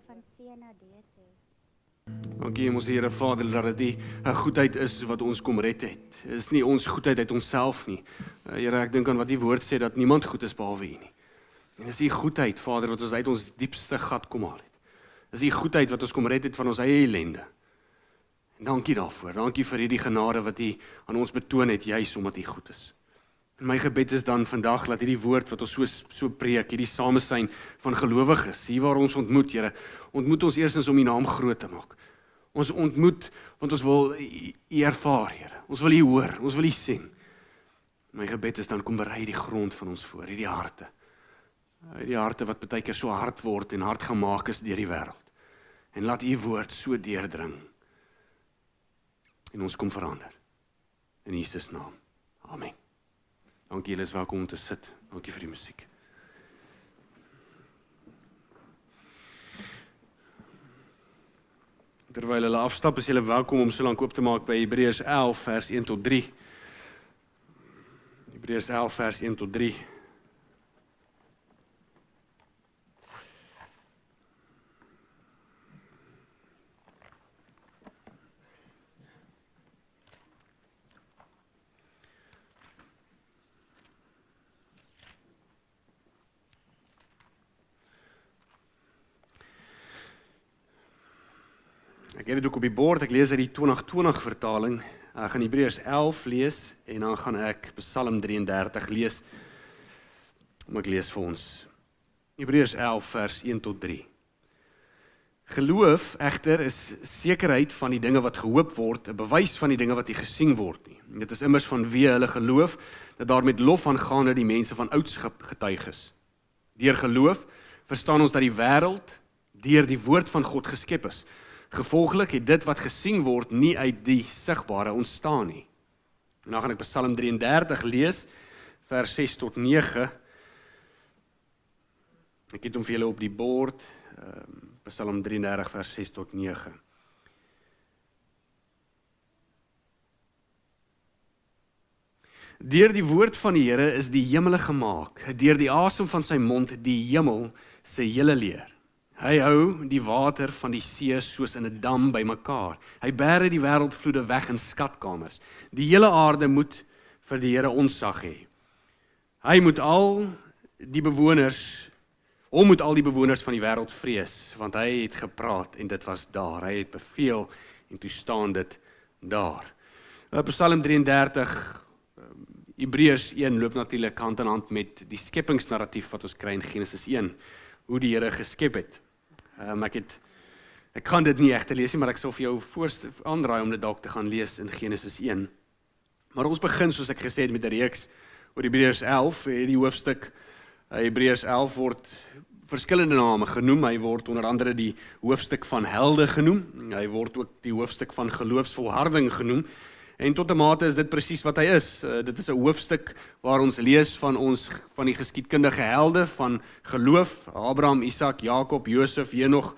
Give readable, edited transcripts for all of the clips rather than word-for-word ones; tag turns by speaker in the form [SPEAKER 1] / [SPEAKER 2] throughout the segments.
[SPEAKER 1] van seën na dit toe.
[SPEAKER 2] Dankie ons Here Vader dat dit 'n goedheid is wat ons kom red het. Dit is nie ons goedheid uit onsself nie. Here, ek dink aan wat U woord sê dat niemand goed is behalwe U nie. En dis U goedheid, Vader, wat ons uit ons diepste gat kom haal het. Dis U goedheid wat ons kom red het van ons eie ellende. En dankie daarvoor. Dankie vir hierdie genade wat U aan ons betoon het, juis omdat U goed is. En my gebed is dan vandag dat hierdie woord wat ons so preek, hierdie samesyn van gelowiges, hier waar ons ontmoet, Here, ontmoet ons eerstens om U naam groot te maak. Ons ontmoet, want ons wil U ervaar, Here. Ons wil U hoor, ons wil U sien. My gebed is dan kom berei die grond van ons voor, hierdie harte. Die harte wat baie keer so hard word en hard gemaak is deur die wêreld. En laat U woord so deurdring. En ons kom verander. In Jesus naam. Amen. Dankie, julle is welkom om te sit. Dankie vir die musiek. Terwyl hulle afstap, is julle welkom om so lank oop te maak by Hebreërs 11 vers 1 tot 3. Hebreërs 11 vers 1 tot 3. Ek het dit ook op die bord, ek lees uit die 2020 vertaling. Ek gaan Hebreërs 11 lees en dan gaan ek Psalm 33 lees. Ek lees vir ons. Hebreërs 11 vers 1 tot 3. Geloof egter is sekerheid van die dinge wat gehoop word, 'n bewys van die dinge wat nie gesien word nie. Dit is immers vanweë hulle geloof dat daar met lof aangaande die mense van ouds getuig is. Deur geloof verstaan ons dat die wêreld deur die woord van God geskep is. Gevolglik het dit wat gesien word nie uit die sigbare ontstaan nie. En dan gaan ek Psalm 33 lees, vers 6 tot 9. Ek het hom vir julle op die bord, Psalm 33 vers 6 tot 9. Deur die woord van die Here is die hemele gemaak, deur die asem van sy mond die hemel se hele leer. Hy hou die water van die see soos in 'n dam bymekaar. Hy bære die wêreldvloede weg in skatkamers. Die hele aarde moet vir die Here ontzag hê. Hom moet al die bewoners van die wêreld vrees, want hy het gepraat en dit was daar. Hy het beveel en toe staan dit daar. Psalm 33, Hebreërs 1 loop natuurlik hand in hand met die skepingsnarratief wat ons kry in Genesis 1, hoe die Here geskep het. Ek kan dit nie echt lees nie, maar ek sal vir jou aanraai om dit dalk te gaan lees in Genesis 1. Maar ons begin, soos ek gesê het, met 'n reeks oor Hebreërs 11. Die hoofstuk Hebreërs 11 word verskillende name genoem. Hy word onder andere die hoofstuk van helde genoem. Hy word ook die hoofstuk van geloofsvolharding genoem. En tot 'n mate is dit presies wat hy is. Dit is 'n hoofstuk waar ons lees van die geskiedkundige helde van geloof, Abraham, Isak, Jakob, Josef, Henog,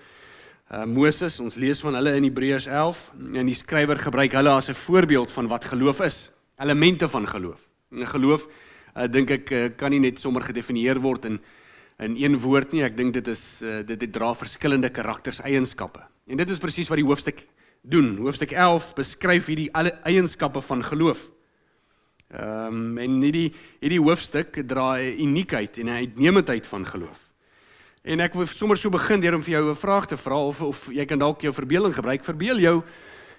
[SPEAKER 2] Moses. Ons lees van hulle in Hebreërs 11 en die skrywer gebruik hulle as 'n voorbeeld van wat geloof is, elemente van geloof. En geloof, dink ek, kan nie net sommer gedefinieer word in een woord nie. Ek dink dit dra verskillende karakterseienskappe. En dit is presies wat die hoofstuk doen. Hoofstuk 11 beskryf hierdie eienskappe van geloof. En hierdie hoofstuk dra 'n uniekheid en 'n uitnemendheid van geloof. En ek wil sommer so begin deur om vir jou 'n vraag te vra, of jy kan dalk jou verbeelding gebruik. Verbeel jou,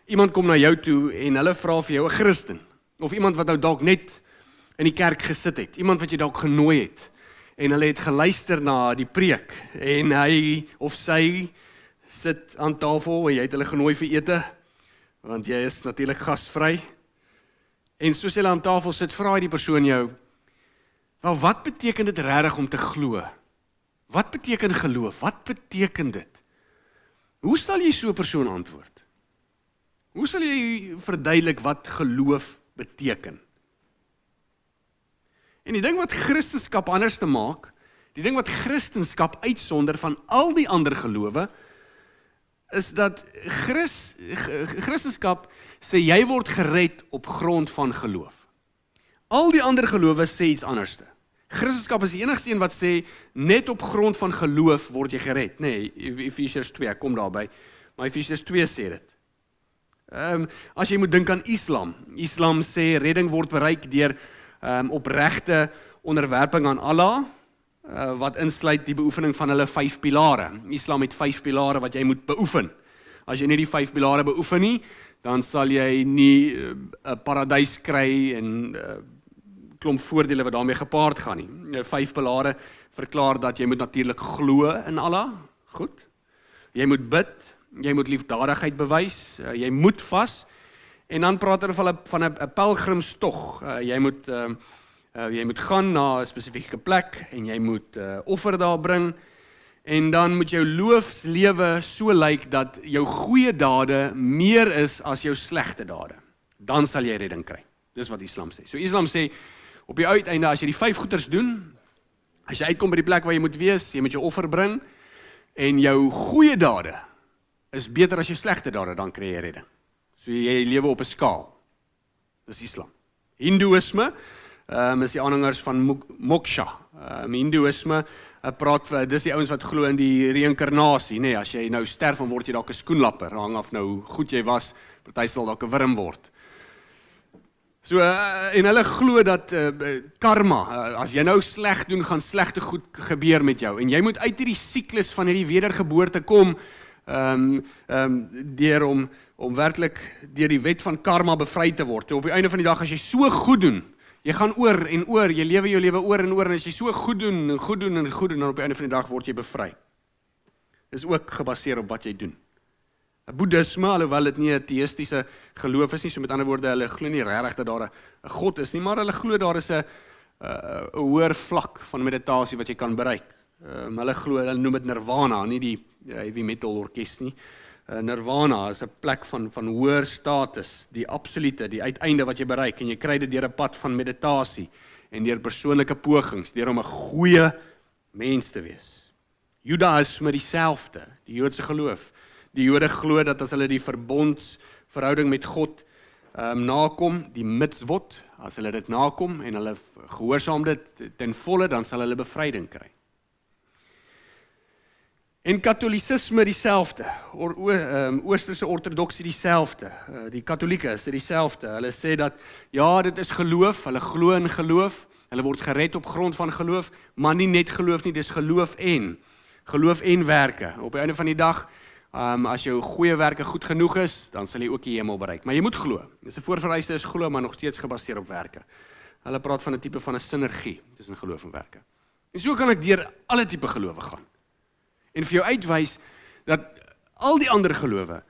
[SPEAKER 2] iemand kom na jou toe en hulle vra vir jou 'n Christen, of iemand wat nou dalk net in die kerk gesit het, iemand wat jy dalk genooi het, en hulle het geluister na die preek, en hy of sy sit aan tafel en jy het hulle genooi vir ete, want jy is natuurlik gasvry. En soos jy aan tafel sit, vra die persoon jou, wel, wat beteken dit regtig om te glo? Wat beteken geloof? Wat beteken dit? Hoe sal jy so 'n persoon antwoord? Hoe sal jy verduidelik wat geloof beteken? En die ding wat Christendom anders te maak, die ding wat Christendom uitsonder van al die ander gelowe, is dat Christendom sê jy word gered op grond van geloof. Al die ander gelowe sê iets anderste. Christendom is die enigste een wat sê, net op grond van geloof word jy gered. Nee, Efesiërs 2, ek kom daarby, maar Efesiërs 2 sê dit. As jy moet dink aan Islam, Islam sê redding word bereik deur opregte onderwerping aan Allah, wat insluit die beoefening van hulle 5 pilare. Islam het 5 pilare wat jy moet beoefen. As jy nie die 5 pilare beoefen nie, dan sal jy nie 'n paradys kry en klomp voordele wat daarmee gepaard gaan nie. 5 pilare verklaar dat jy moet natuurlik glo in Allah, goed. Jy moet bid, jy moet liefdadigheid bewys, jy moet vas, en dan praat hulle van 'n pelgrimstog. Jy moet gaan na 'n spesifieke plek, en jy moet offer daar bring, en dan moet jou loofslewe so lyk dat jou goeie dade meer is as jou slegte dade. Dan sal jy redding kry. Dis wat Islam sê. So Islam sê, op die uiteinde, as jy die 5 goeders doen, as jy uitkom by die plek waar jy moet wees, jy moet jou offer bring, en jou goeie dade is beter as jou slegte dade, dan kry jy redding. So jy lewe op 'n skaal. Dis Islam. Hindoeïsme is die aanhangers van moksha. Hindoeïsme praat, dis die ouens wat glo in die reïnkarnasie, nee, as jy nou sterf, dan word jy dalk 'n skoenlapper, hang af nou hoe goed jy was, party sal dalk 'n wurm word. So, en hulle glo dat karma, as jy nou sleg doen, gaan slegte goed gebeur met jou, en jy moet uit hierdie siklus van hierdie wedergeboorte kom, deur om werklik deur die wet van karma bevry te word. Op die einde van die dag, as jy so goed doen, jy gaan oor en oor, jy lewe jou lewe oor, en as jy so goed doen, en goed doen, dan op die einde van die dag word jy bevry. Dis ook gebaseer op wat jy doen. Boeddhisme, alhoewel dit nie 'n teïstiese geloof is nie, so met ander woorde, hulle glo nie regtig dat daar 'n God is nie, maar hulle glo daar is 'n hoër vlak van meditasie wat jy kan bereik. Hulle glo, hulle noem dit nirvana, nie die heavy metal orkes nie. Nirvana is 'n plek van hoër status, die absolute, die uiteinde wat jy bereik, en jy kry dit deur 'n pad van meditasie, en deur persoonlike pogings, deur om 'n goeie mens te wees. Judaïsme dieselfde, die Joodse geloof. Die Jode glo dat as hulle die verbondsverhouding met God nakom, die mitzvot, as hulle dit nakom, en hulle gehoorsaam dit ten volle, dan sal hulle bevryding kry. En Katolicisme dieselfde, Oosterse ortodoksie dieselfde, die Katolieke is dieselfde, hulle sê dat, ja, dit is geloof, hulle glo in geloof, hulle word gered op grond van geloof, maar nie net geloof nie, dis geloof en werke. Op die einde van die dag, as jou goeie werke goed genoeg is, dan sal jy ook die hemel bereik, maar jy moet glo, dis 'n voorvereiste is glo, maar nog steeds gebaseer op werke. Hulle praat van 'n tipe van 'n sinergie tussen geloof en werke. En so kan ek deur alle tipe gelowe gaan. En vir jou uitwys, dat al die ander gelowe,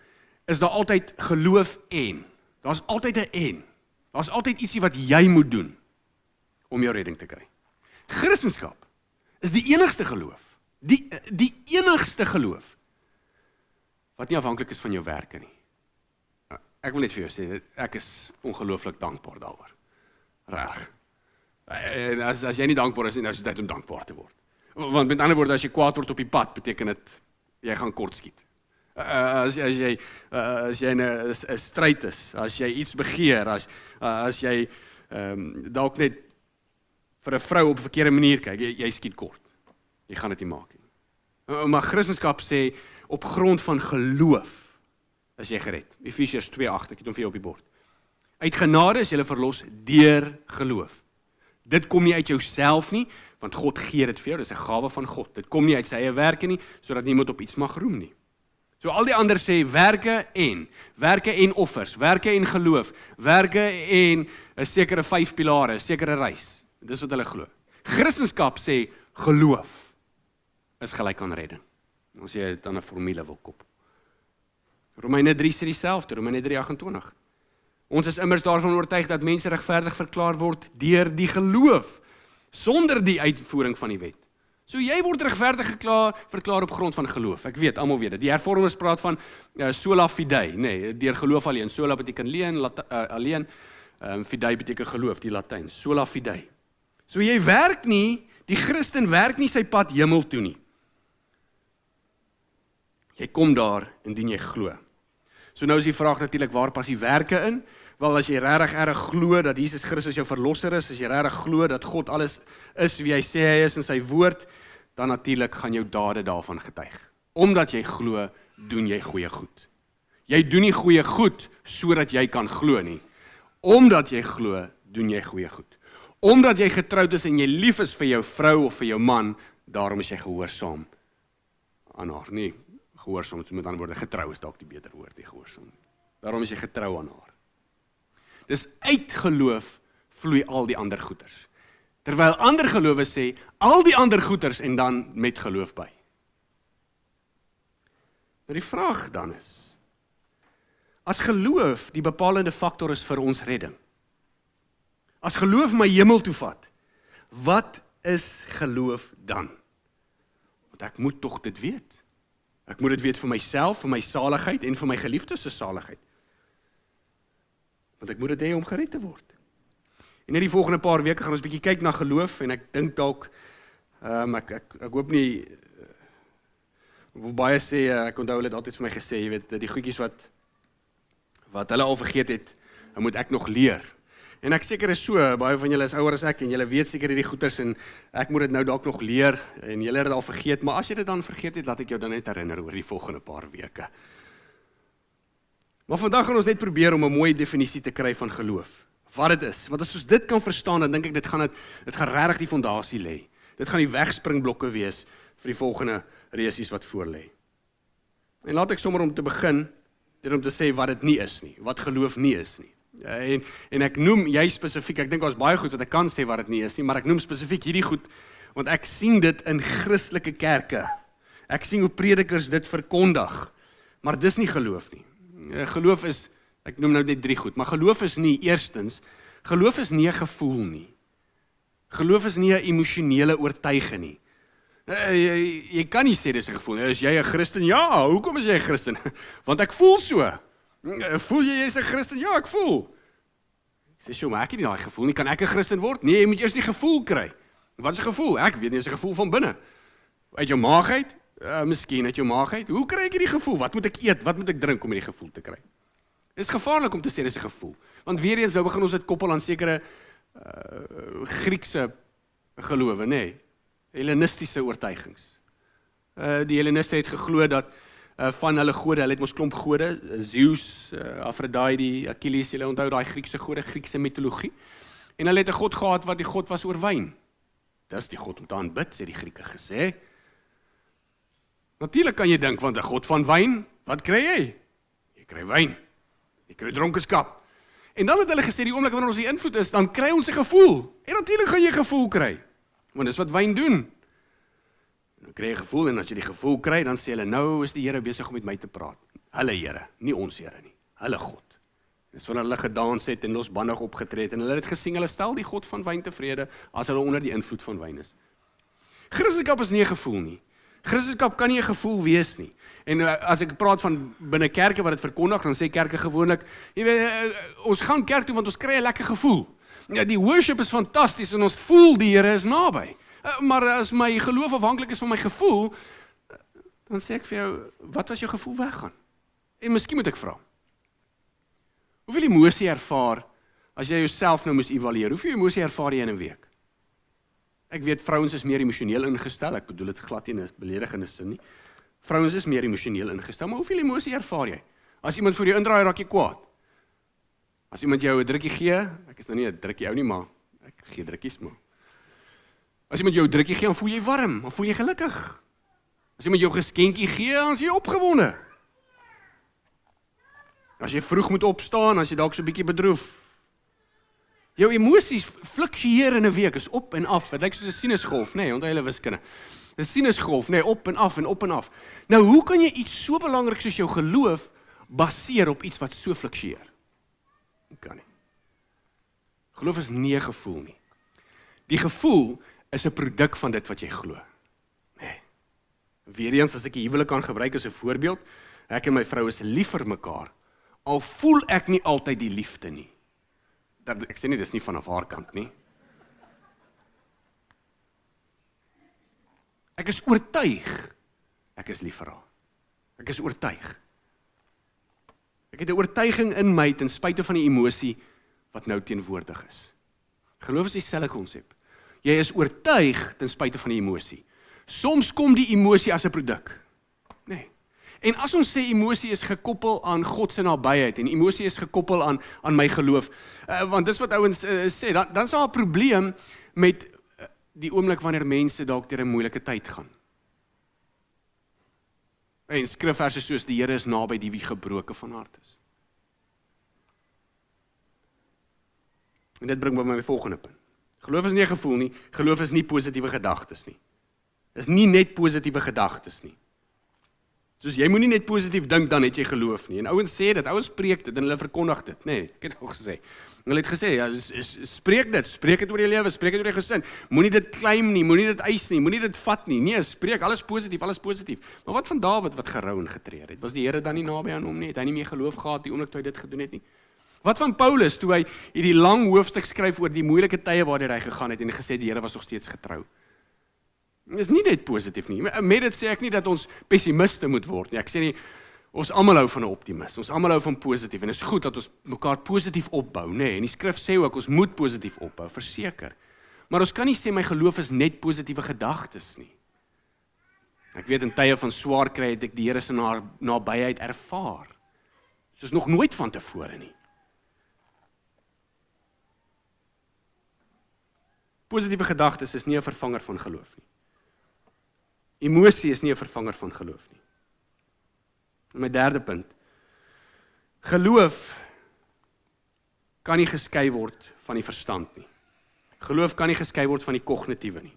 [SPEAKER 2] is daar altyd geloof en. Daar's altyd 'n en. Daar's altyd ietsie wat jy moet doen, om jou redding te kry. Christendom is die enigste geloof, die enigste geloof, wat nie afhanklik is van jou werke nie. Ek wil net vir jou sê, ek is ongelooflik dankbaar daaroor. Reg. En as jy nie dankbaar is nie, dan is dit tyd om dankbaar te word. Want met ander woorde, as jy kwaad word op die pad, beteken dit, jy gaan kort skiet. As jy in 'n stryd is, as jy iets begeer, as jy dalk net vir 'n vrou op 'n verkeerde manier kyk, jy skiet kort. Jy gaan dit nie maak nie. Maar Christendom sê, op grond van geloof is jy gered. Efesiërs 2:8, ek het hom vir jou op die bord. Uit genade is jy verlos deur geloof. Dit kom nie uit jouself nie, want God gee dit vir jou, dis 'n gawe van God. Dit kom nie uit sy eie werke nie, sodat niemand op iets mag roem nie. So al die ander sê werke en offers, werke en geloof, werke en 'n sekere 5 pilare, 'n sekere reis. Dis wat hulle glo. Christendom sê geloof is gelyk aan redding. As jy dit aan 'n formule wil kop. Romeine 3 sê dieselfde, Romeine 3:28. Ons is immers daarvan oortuig dat mense regverdig verklaar word deur die geloof, sonder die uitvoering van die wet. So jy word regverdig verklaar op grond van geloof. Ek weet, almal weet dit. Die hervormers praat van sola fide, nee, deur geloof alleen. Sola beteken alleen, fide beteken geloof, die Latyn. Sola fide. So jy werk nie, die Christen werk nie sy pad hemel toe nie. Jy kom daar indien jy glo. So nou is die vraag natuurlik, waar pas die werke in? Wel, as jy regtig erg glo dat Jesus Christus jou verlosser is, as jy regtig glo dat God alles is wie hy sê hy is in sy woord, dan natuurlik gaan jou dade daarvan getuig. Omdat jy glo, doen jy goeie goed. Jy doen nie goeie goed sodat jy kan glo nie. Omdat jy glo, doen jy goeie goed. Omdat jy getroud is en jy lief is vir jou vrou of vir jou man, daarom is jy gehoorsaam aan haar. Nie gehoorsaam, met ander woorde, getrou is dalk die beter woord, nie gehoorsaam. Daarom is jy getrou aan haar. Dis uit geloof vloei al die ander goeders. Terwyl ander gelowe sê, al die ander goeders en dan met geloof by. Nou die vraag dan is, as geloof die bepalende faktor is vir ons redding, as geloof my hemel toe vat, wat is geloof dan? Want ek moet tog dit weet. Ek moet dit weet vir myself, vir my saligheid en vir my geliefdes se saligheid. Want ek moet dit hê om gered te word. En in die volgende paar weke gaan ons bietjie kyk na geloof en ek dink dalk, ek hoop nie, baie sê, ek onthou hulle het altyd vir my gesê, jy weet, die goedjies wat hulle al vergeet het, moet ek nog leer. En ek seker is so, baie van julle is ouer as ek en julle weet seker hierdie goeders en ek moet dit nou dalk nog leer en julle het dit al vergeet, maar as jy dit dan vergeet het, laat ek jou dan net herinner oor die volgende paar weke. Maar vandag gaan ons net probeer om 'n mooi definisie te kry van geloof. Wat dit is. Want as ons dit kan verstaan, dan dink ek dit gaan regtig die fondasie lê. Dit gaan die wegspringblokke wees vir die volgende reisies wat voor lê. En laat ek sommer om te begin, dit om te sê wat dit nie is nie, wat geloof nie is nie. En ek noem jy spesifiek, ek dink daar's baie goed wat ek kan sê wat dit nie is nie, maar ek noem spesifiek hierdie goed, want ek sien dit in Christelike kerke. Ek sien hoe predikers dit verkondig, maar dis nie geloof nie. Geloof is, ek noem nou net 3 goed, maar geloof is nie, eerstens, geloof is nie 'n gevoel nie. Geloof is nie 'n emosionele oortuiging nie. Jy kan nie sê dis 'n gevoel nie. Is jy 'n Christen? Ja, hoekom is jy 'n Christen? Want ek voel so. Voel jy's 'n Christen? Ja, ek voel. Ek sê, "Sjoe, maar ek het nie daai gevoel nie. Kan ek 'n Christen word?" Nee, jy moet eers die gevoel kry. Wat is 'n gevoel? Ek weet nie, is 'n gevoel van binne. Uit jou maag uit? Miskien uit jou maag uit. Hoe kry ek hierdie gevoel? Wat moet ek eet? Wat moet ek drink om hierdie gevoel te kry? Dit is gevaarlik om te sê dis 'n gevoel. Want weer eens nou begin ons dit koppel aan sekere Griekse gelowe, nê? Nee, Hellenistiese oortuigings. Die Helleniste het geglo dat van hulle gode, hulle het mos klomp gode, Zeus, Aphrodite, Achilles, julle onthou daai Griekse gode, Griekse mitologie. En hulle het 'n god gehad wat die god was oor wyn. Dis die god om te aanbid, sê die Grieke gesê. Natuurlik kan jy dink, want 'n god van wyn, wat kry jy? Jy kry wyn. Jy kry dronkenskap. En dan het hulle gesê, die oomblik wanneer ons die invloed is, dan kry ons 'n gevoel. En natuurlik gaan jy 'n gevoel kry. Want dis wat wyn doen. Dan kry jy 'n gevoel, en as jy die gevoel kry, dan sê hulle, nou is die Here besig om met my te praat. Hulle Here, nie ons Here nie. Hulle God. Dis wanneer hulle gedans het en losbandig opgetree het, en hulle het gesien, hulle stel die God van wyn tevrede, as hulle onder die invloed van wyn is. Christendom is nie 'n gevoel nie. Christendom kan nie 'n gevoel wees nie. En as ek praat van binne kerke wat dit verkondig, dan sê kerke gewoonlik, jy weet, ons gaan kerk toe want ons kry 'n lekker gevoel. Ja, die worship is fantasties en ons voel die Here is naby. Maar as my geloof afhanklik is van my gevoel, dan sê ek vir jou, wat as jou gevoel weggaan? En miskien moet ek vra, hoeveel emosie ervaar, as jy jouself nou moes evalueer, hoeveel emosie ervaar jy in 'n week? Ek weet, vrouens is meer emosioneel ingestel, ek bedoel dit glad nie in 'n beledigende sin nie. Vrouens is meer emosioneel ingestel, maar hoeveel emosie ervaar jy? As iemand voor jou indraai, raak jy kwaad. As iemand jou 'n drukkie gee, ek is nou nie 'n drukkie ou nie, maar ek gee drukkies maar. As iemand jou 'n drukkie gee, dan voel jy warm, dan voel jy gelukkig. As iemand jou 'n geskenkie gee, dan is jy opgewonde. As jy vroeg moet opstaan, as jy dalk so 'n bietjie bedroef. Jou emosies fluktueer in 'n week, is op en af. Dit lyk soos 'n sinusgolf, nê, onthou julle wiskunde. 'n Sinusgolf, nê, op en af en op en af. Nou, hoe kan jy iets so belangrik soos jou geloof baseer op iets wat so fluktueer? Kan nie. Geloof is nie 'n gevoel nie. Die gevoel is 'n produk van dit wat jy glo. Nee. Weereens, as ek die huwelik kan gebruik as 'n voorbeeld, ek en my vrou is lief vir mekaar, al voel ek nie altyd die liefde nie. Ek sê nie, dis nie vanaf haar kant nie. Ek is oortuig, ek is lief vir haar. Ek is oortuig. Ek het 'n oortuiging in my ten spyte van die emosie wat nou teenwoordig is. Geloof is dieselfde konsep. Jy is oortuig ten spyte van die emosie. Soms kom die emosie as 'n produk. Nee. En as ons sê emosie is gekoppel aan God se nabyheid en emosie is gekoppel aan my geloof, want dis wat ouens sê, dan is daar 'n probleem met die oomblik wanneer mense dalk deur 'n moeilike tyd gaan. En skrifverse soos die Here is naby die wie gebroken van hart is. En dit bring my by my volgende punt. Geloof is nie 'n gevoel nie, geloof is nie positiewe gedagtes nie. Is nie net positiewe gedagtes nie. Soos jy moenie net positief dink, dan het jy geloof nie. En ouens sê dit, ouens preek dit en hulle verkondig dit. Nee, ek het al gesê. Hulle het gesê, ja, spreek dit oor jou lewe, spreek dit oor jou gesin. Moenie dit claim nie, moenie dit eis nie, moenie dit vat nie. Nee, spreek, alles positief, alles positief. Maar wat van Dawid wat gerou en getreur het? Was die Here dan nie naby aan hom nie? Het hy nie meer geloof gehad die oomblik toe hy dit gedoen het nie? Wat van Paulus toe hy hierdie lang hoofstuk skryf oor die moeilike tye waardeur hy gegaan het en gesê die Here was nog steeds getrou? Dit is nie net positief nie. Met dit sê ek nie dat ons pessimiste moet word nie. Ek sê nie, ons almal hou van 'n optimis. Ons almal hou van positief. En dit is goed dat ons mekaar positief opbou, nê? En die skrif sê ook, ons moet positief opbou, verseker. Maar ons kan nie sê my geloof is net positiewe gedagtes nie. Ek weet in tye van swaar kry het ek die Here se nabyheid ervaar. Soos nog nooit van tevore nie. Positiewe gedagtes is nie 'n vervanger van geloof nie. Emosie is nie 'n vervanger van geloof nie. En my derde punt. Geloof kan nie geskei word van die verstand nie. Geloof kan nie geskei word van die kognitiewe nie.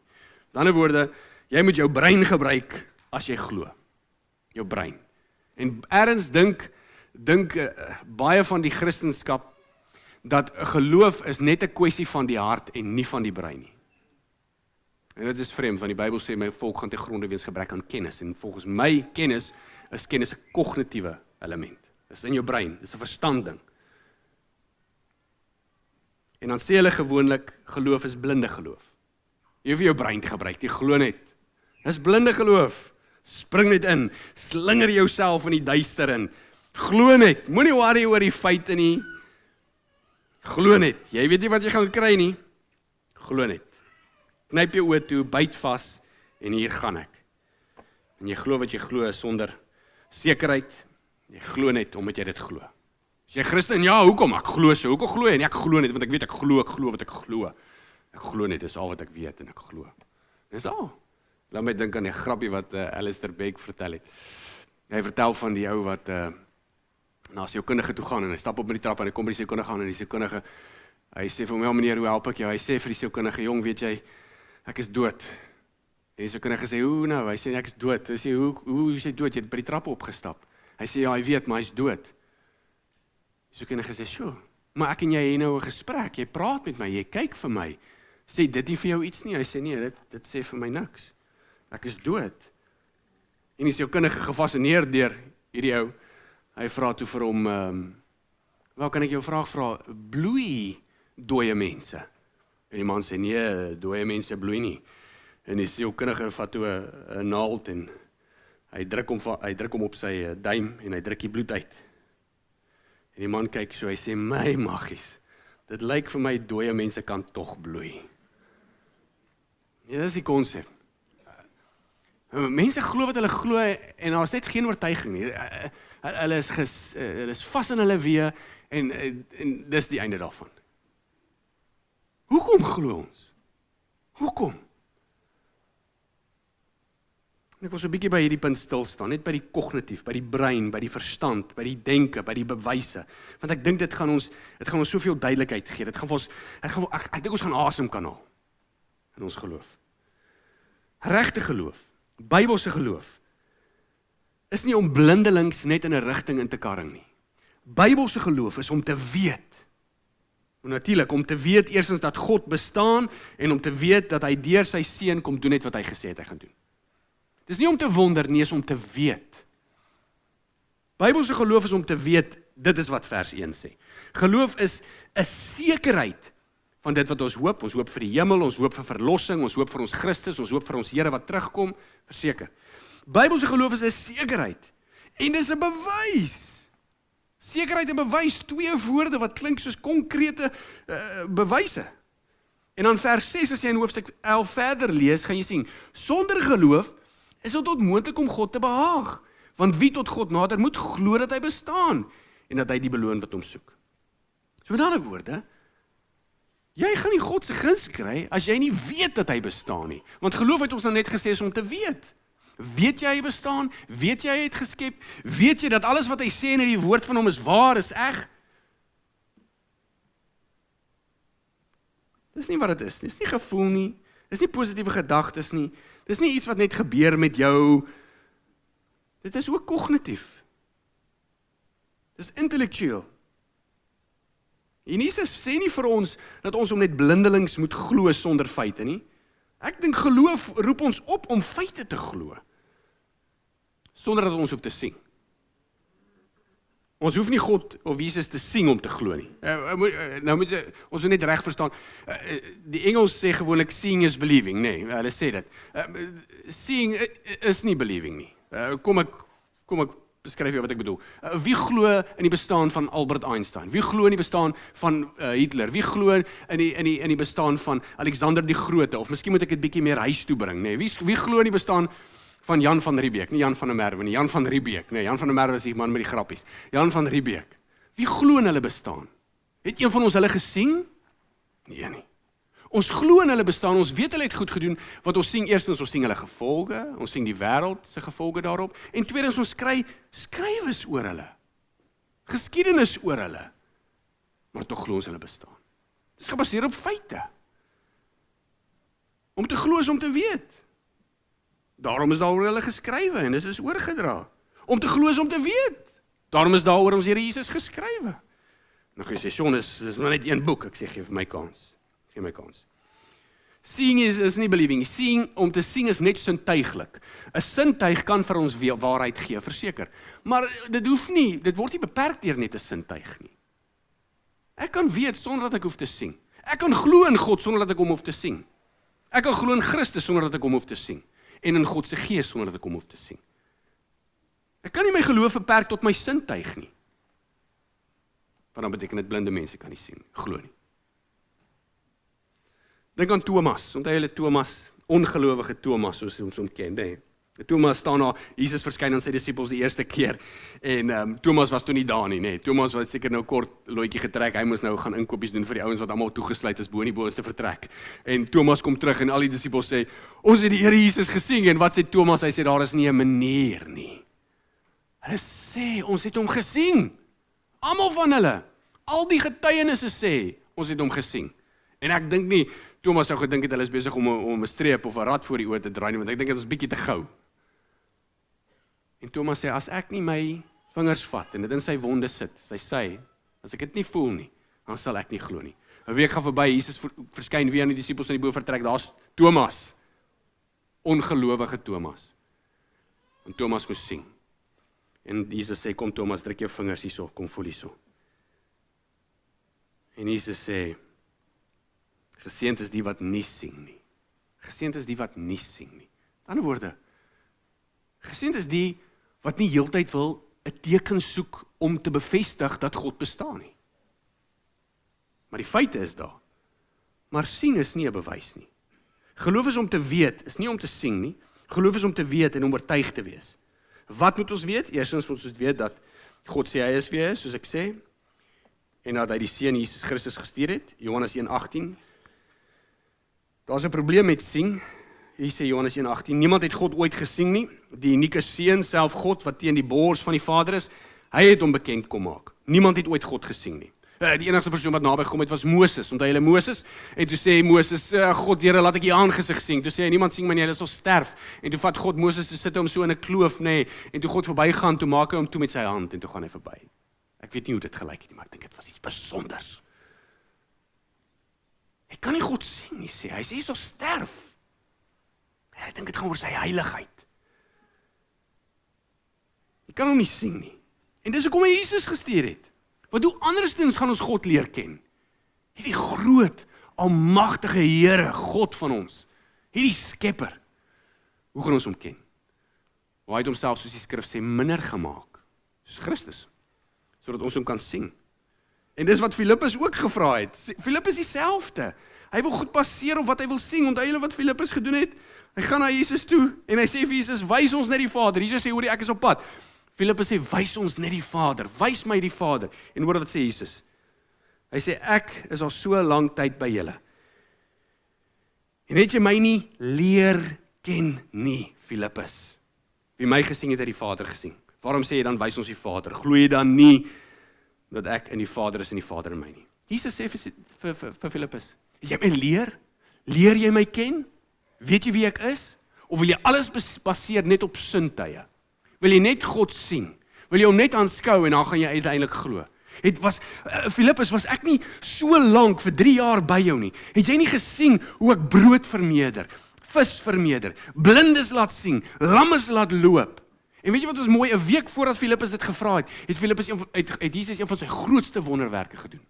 [SPEAKER 2] Met ander woorde, jy moet jou brein gebruik as jy glo. Jou brein. En ergens dink baie van die Christendom dat geloof is net 'n kwessie van die hart en nie van die brein nie. En dit is vreemd, want die Bybel sê my volk gaan te gronde weens gebrek aan kennis. En volgens my kennis is 'n kognitiewe element. Dit is in jou brein, dit is 'n verstanding. En dan sê hulle gewoonlik, geloof is blinde geloof. Jy hoef jou brein te gebruik, jy glo net. Dis blinde geloof. Spring net in, slinger jouself in die duister in. Glo net, moenie worry oor die feite nie. Glo net, jy weet nie wat jy gaan kry nie. Glo net. Knyp jou oë toe, byt vas en hier gaan ek. En jy glo wat jy glo sonder sekerheid. Jy glo net omdat jy dit glo. As jy Christen, ja, hoekom? Ek glo so. Hoekom glo jy? Nee, ek glo net want ek weet ek glo wat ek glo. Ek glo net, dis al wat ek weet en ek glo. Dis al. Laat my dink aan die grappie wat Alistair Begg vertel het. Hy vertel van die ou wat na sy sielkundige toe gaan en hy stap op met die trap en hy kom by die sielkundige aan en die sielkundige, hy sê vir hom, ja meneer, hoe help ek jou? Hy sê vir die sielkundige, jong, weet jy, ek is dood. En die sielkundige sê, hoe nou? Hy sê, ek is dood. Hy sê, hoe is hy dood? Jy het by die trap opgestap. Hy sê, ja, hy weet, maar hy is dood. Die sielkundige sê, sjoe, maar ek en jy het nou 'n gesprek, jy praat met my, jy kyk vir my. Sê dit nie vir jou iets nie? Hy sê, nee, dit sê vir my niks. Ek is dood. En die sielkundige gefassineer deur hierdie ou, hy vra toe vir hom, wel kan ek jou vraag vra, bloei dooie mense? En die man sê, nee, dooie mense bloei nie. En die sielkundige vat toe 'n naald en hy druk hom op sy duim en hy druk die bloed uit. En die man kyk so, hy sê, my maggies, dit lyk vir my dooie mense kan tog bloei. Ja, dis die konsep. Mense glo wat hulle glo en daar is net geen oortuiging nie. Hulle is vas in hulle weë en dis die einde daarvan. Hoekom glo ons? Hoekom? En ek wil so 'n bietjie by hierdie punt stil staan, net by die kognitief, by die brein, by die verstand, by die denke, by die bewyse. Want ek dink dit gaan ons soveel duidelikheid gee. Ek dink ons gaan asem kan haal in ons geloof. Regte geloof, Bybelse geloof, is nie om blindelings net in 'n rigting in te karring nie. Bybelse geloof is om te weet. En natuurlik, om te weet eerstens dat God bestaan en om te weet dat hy deur sy seun kom doen net wat hy gesê het hy gaan doen. Dis nie om te wonder nie, is om te weet. Bybelse geloof is om te weet, dit is wat vers 1 sê. Geloof is 'n sekerheid van dit wat ons hoop vir die hemel, ons hoop vir verlossing, ons hoop vir ons Christus, ons hoop vir ons Here wat terugkom, verseker. Bybelse geloof is 'n sekerheid en dis 'n bewys. Sekerheid en bewys, twee woorde wat klink soos konkrete bewyse. En dan vers 6, as jy in hoofstuk 11 verder lees, gaan jy sien, sonder geloof is dit onmoontlik om God te behaag. Want wie tot God nader moet glo dat hy bestaan en dat hy die beloon wat hom soek. So met ander woorde, jy gaan nie God se guns kry as jy nie weet dat hy bestaan nie. Want geloof het ons nou net gesê is om te weet. Weet jy hy bestaan? Weet jy hy het geskep? Weet jy dat alles wat hy sê in die woord van hom is waar, is eg? Dis nie wat dit is. Dis nie gevoel nie. Dis nie positiewe gedagtes nie. Dis nie iets wat net gebeur met jou. Dit is ook kognitief. Dis intellektueel. En Jesus sê nie vir ons dat ons om net blindelings moet glo sonder feite nie. Ek dink geloof roep ons op om feite te glo. Sonder dat ons hoef te sien. Ons hoef nie God of Jesus te sien om te glo nie. Nou moet ons net reg verstaan. Die Engels sê gewoonlik seeing is believing, nee, hulle sê dit. Seeing is nie believing nie. Kom ek beskryf jou wat ek bedoel. Wie glo in die bestaan van Albert Einstein? Wie glo in die bestaan van Hitler? Wie glo in die bestaan van Alexander die Grote? Of miskien moet ek dit bietjie meer huis toe bring, nee. Wie glo in die bestaan van Jan van Riebeeck, nie Jan van der Merwe nie, Jan van Riebeeck, nee, Jan van der Merwe is die man met die grappies. Jan van Riebeeck. Wie glo in hulle bestaan? Het een van ons hulle gesien? Nee nie. Ons glo in hulle bestaan, ons weet hulle het goed gedoen, want ons sien eerstens, ons sien hulle gevolge, ons sien die wêreld se gevolge daarop, en tweedens ons skrywes oor hulle, geskiedenis oor hulle, maar tog glo ons hulle bestaan. Dit is gebaseer op feite. Om te glo is om te weet. Daarom is daaroor hulle geskrywe, en dit is oorgedra. Om te glo is om te weet. Daarom is daaroor ons Here Jesus geskrywe. Nou jy sê, Sean, is maar net een boek, ek sê, geef my kans. Geef my kans. Seeing is nie believing. Seeing, om te sien is net sintuiglik. 'n Sintuig kan vir ons waarheid gee, verseker. Maar dit hoef nie, dit word nie beperk deur net 'n sintuig nie. Ek kan weet sonder dat ek hoef te sien. Ek kan glo in God sonder dat ek hom hoef te sien. Ek kan glo in Christus sonder dat ek hom hoef te sien. En in God se gees sonder dat ek hom hoef te sien. Ek kan nie my geloof beperk tot my sintuig nie. Want dan beteken dit blinde mense kan nie sien, glo nie. Dink aan Thomas, onthou julle Thomas, ongelowige Thomas, soos ons hom ken, nee. Thomas staan daar, Jesus verskyn aan sy disippels die eerste keer, en Thomas was toe nie daar nie, nee. Thomas was seker nou kort loetjie getrek, hy moes nou gaan inkopies doen vir die ouens wat almal toegesluit is bo in die boonste vertrek. En Thomas kom terug en al die disippels sê, ons het die Here Jesus gesien, en wat sê Thomas? Hy sê, daar is nie 'n manier nie. Hulle sê, ons het hom gesien. Almal van hulle, al die getuienisse sê, ons het hom gesien. En ek dink nie, Thomas sou gedink het, hulle is besig om 'n streep of 'n rad voor die oë te draai nie, want ek dink dit is bietjie te gou. En Thomas sê, as ek nie my vingers vat en dit in sy wonde sit, as ek dit nie voel nie, dan sal ek nie glo nie. 'n Week gaan verby, Jesus verskyn weer aan die disippels in die bovertrek, daar's Thomas, ongelowige Thomas. En Thomas moes sien. En Jesus sê, kom Thomas, druk jou vingers hierso, kom voel hierso. En Jesus sê, geseënd is die wat nie sien nie. Geseënd is die wat nie sien nie. Met ander woorde, geseënd is die wat nie heeltyd wil 'n teken soek om te bevestig dat God bestaan nie. Maar die feite is daar. Maar sien is nie 'n bewys nie. Geloof is om te weet, is nie om te sien nie. Geloof is om te weet en om oortuig te wees. Wat moet ons weet? Eerstens moet ons weet dat God sê hy is wie hy is, soos ek sê, en dat hy die Seun Jesus Christus gestuur het, Johannes 1:18. Daar's 'n probleem met sien. Hier sê Johannes 1:18, niemand het God ooit gesien nie, die unieke Seun, self God, wat teen die bors van die Vader is, hy het hom bekend kom maak. Niemand het ooit God gesien nie. Die enigste persoon wat naby gekom het was Moses, onthou julle Moses, en toe sê Moses, God, Here, laat ek u aangesig sien. Toe sê hy, niemand sien my nie, hulle sal sterf. En toe vat God Moses, toe sit hom so in 'n kloof, nê, en toe God verbygaan, toe maak hy hom toe met sy hand, en toe gaan hy verby. Ek weet nie hoe dit gelyk het nie, maar ek dink dit was iets besonders. Ek kan nie God sien nie, sê hy sê, hy sal sterf. Ek dink dit gaan oor sy heiligheid. Jy kan hom nie sien nie. En dis hoekom hy Jesus gestuur het. Want hoe andersins gaan ons God leer ken? Hierdie groot, almagtige Here, God van ons. Hierdie skepper. Hoe gaan ons hom ken? Hy het homself, soos die skrif sê, minder gemaak. Soos Christus. sodat ons hom kan sien. En dis wat Filippus ook gevra het. Filippus dieselfde. Hy wil goed baseer op wat hy wil sien. Onthou julle wat Filippus gedoen het? Hy gaan na Jesus toe en hy sê vir Jesus, wys ons net die Vader. Jesus sê, hoor ek is op pad. Filippus sê, wys ons net die Vader. Wys my die Vader. En hoor wat sê Jesus? Hy sê, ek is al so lang tyd by julle. En het jy my nie leer ken nie, Filippus? Wie my gesien het, het die Vader gesien. Waarom sê jy dan, wys ons die Vader? Glo jy dan nie, dat ek in die Vader is en die Vader in my nie? Jesus sê vir Filippus, het jy my leer? Leer jy my ken? Weet jy wie ek is? Of wil jy alles baseer net op sintuie? Wil jy net God sien? Wil jy hom net aanskou en dan gaan jy uiteindelik glo? Filippus, was ek nie so lank vir 3 jaar by jou nie? Het jy nie gesien hoe ek brood vermeerder, vis vermeerder, blindes laat sien, lammes laat loop? En weet jy wat ons mooi, 'n week voordat Filippus dit gevra het, het Jesus een van sy grootste wonderwerke gedoen.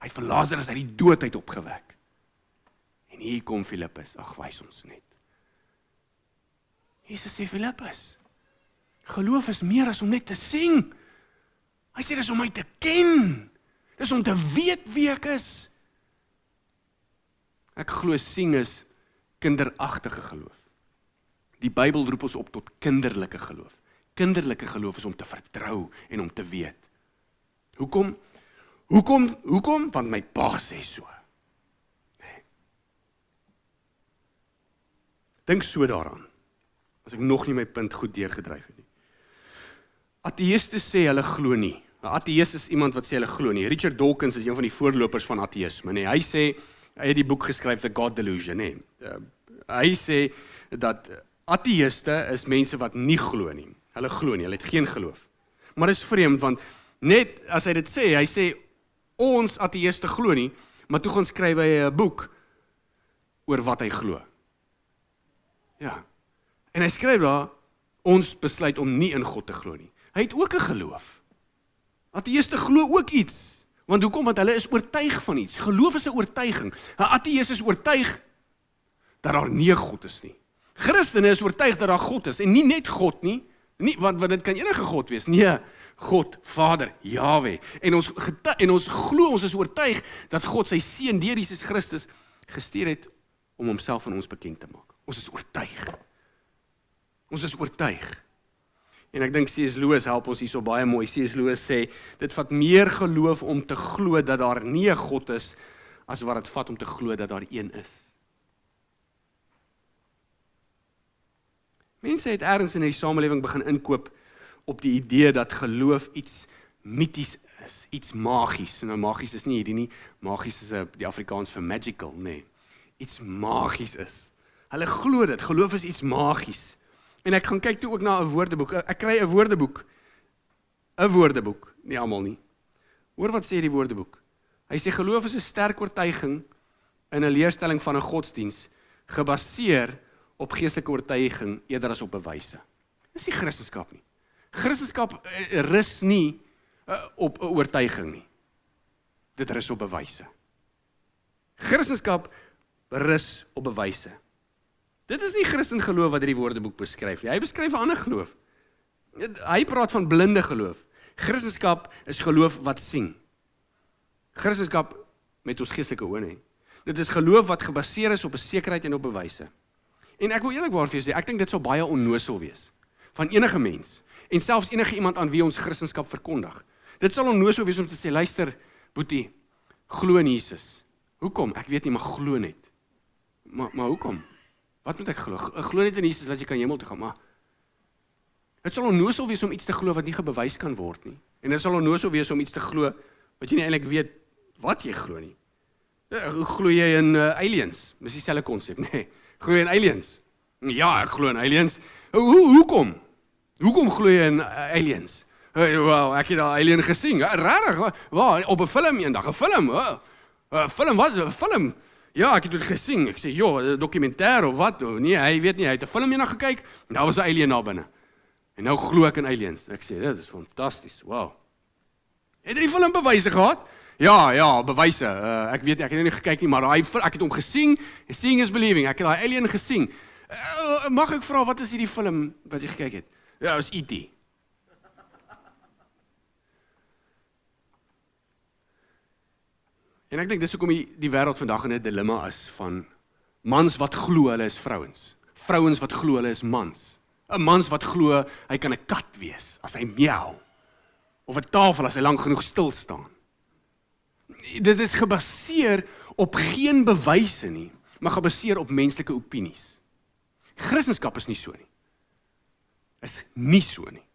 [SPEAKER 2] Hy het vir Lazarus uit die dood uit opgewek. En hier kom Filippus, ag, wys ons net. Jesus sê, Filippus, geloof is meer as om net te sien. Hy sê, dis om my te ken. Dis om te weet wie ek is. Ek glo sien is kinderagtige geloof. Die Bybel roep ons op tot kinderlike geloof. Kinderlike geloof is om te vertrou en om te weet. Hoekom? Want my pa sê so. Nee. Dink so daaraan, as ek nog nie my punt goed deurgedryf het nie. Ateïste sê hulle glo nie. 'n Ateïst is iemand wat sê hulle glo nie. Richard Dawkins is een van die voorlopers van ateïsme. Nee. Hy sê, hy het die boek geskryf, The God Delusion. Nee. Hy sê dat ateïste is mense wat nie glo nie. Hulle glo nie, hulle het geen geloof. Maar dit is vreemd, want net as hy dit sê, hy sê, ons ateïste glo nie, maar toe gaan skryf hy 'n boek oor wat hy glo. Ja. En hy skryf daar, ons besluit om nie in God te glo nie. Hy het ook 'n geloof. Ateïste glo ook iets. Want hoekom? Want hulle is oortuig van iets. Geloof is 'n oortuiging. 'n Ateïst is oortuig dat daar nie 'n God is nie. Christene is oortuig dat daar God is. En nie net God nie, want dit kan enige God wees. Nee, God, Vader, Jahwe. En ons glo, ons is oortuig dat God sy seun deur Jesus Christus gestuur het om homself aan ons bekend te maak. Ons is oortuig. Ons is oortuig. En ek dink C.S. Lewis help ons hierso baie mooi. C.S. Lewis sê, dit vat meer geloof om te glo dat daar nie 'n God is, as wat dit vat om te glo dat daar een is. Mense het ergens in die samelewing begin inkoop op die idee dat geloof iets mities is, iets magies. Nou magies is nie hierdie nie, magies is die Afrikaans vir magical, nee. Iets magies is. Hulle glo dit, geloof is iets magies. En ek gaan kyk toe ook na 'n woordeboek. Ek kry 'n woordeboek. 'n Woordeboek, nie almal nie. Hoor wat sê die woordeboek. Hy sê geloof is 'n sterk oortuiging in 'n leerstelling van 'n godsdiens, gebaseer op geestelike oortuiging eerder as op bewyse. Dis nie Christendom nie. Christendom rus nie op 'n oortuiging nie. Dit rus op bewyse. Christendom rus op bewyse. Dit is nie Christen geloof wat hierdie woordeboek beskryf nie. Hy beskryf 'n ander geloof. Hy praat van blinde geloof. Christendom is geloof wat sien. Christendom met ons geestelike oë nie. Dit is geloof wat gebaseer is op 'n sekerheid en op bewyse. En ek wil eerlikwaar vir jou sê, ek dink dit sou baie onnosel wees van enige mens en selfs enige iemand aan wie ons Christendom verkondig. Dit sal onnosel wees om te sê, luister, boetie, glo in Jesus. Hoekom? Ek weet nie, maar glo net. Maar hoekom? Wat moet ek glo? Glo net in Jesus dat jy kan hemel toe gaan, maar dit sal onnosel wees om iets te glo wat nie gebewys kan word nie. En dit sal onnosel wees om iets te glo wat jy nie eintlik weet wat jy glo nie. Glo jy in aliens? Dis dieselfde konsep, nee. Glo jy in aliens? Ja, ek glo in aliens. Hoekom? Hoekom glo jy in aliens? Wow, ek het al alien gesien. Rarig, waar? Op 'n film eendag, 'n film. Film, wat? 'n Film? Ja, ek het dit gesien. Ek sê, joh, 'n dokumentêr of wat? Nee, hy weet nie, hy het 'n film eendag gekyk, en daar was 'n alien daar binne. En nou glo ek in aliens. Ek sê, dit is fantasties. Wow. Het jy die film bewyse gehad? Ja, bewyse. Ek weet nie, ek het nie gekyk nie, maar ek het hom gesien. Seeing is believing. Ek het daai alien gesien. Mag ek vra, wat is hierdie film wat jy gekyk het? Ja, is E.T. En ek dink dis hoekom die wêreld vandag in 'n dilemma is van mans wat glo hulle is vrouens. Vrouens wat glo hulle is mans. 'n Mans wat glo hy kan 'n kat wees as hy miau. Of 'n tafel as hy lank genoeg stil staan. Dit is gebaseer op geen bewyse nie, maar gebaseer op menslike opinies. Christendom is nie so nie. Is nie so nie.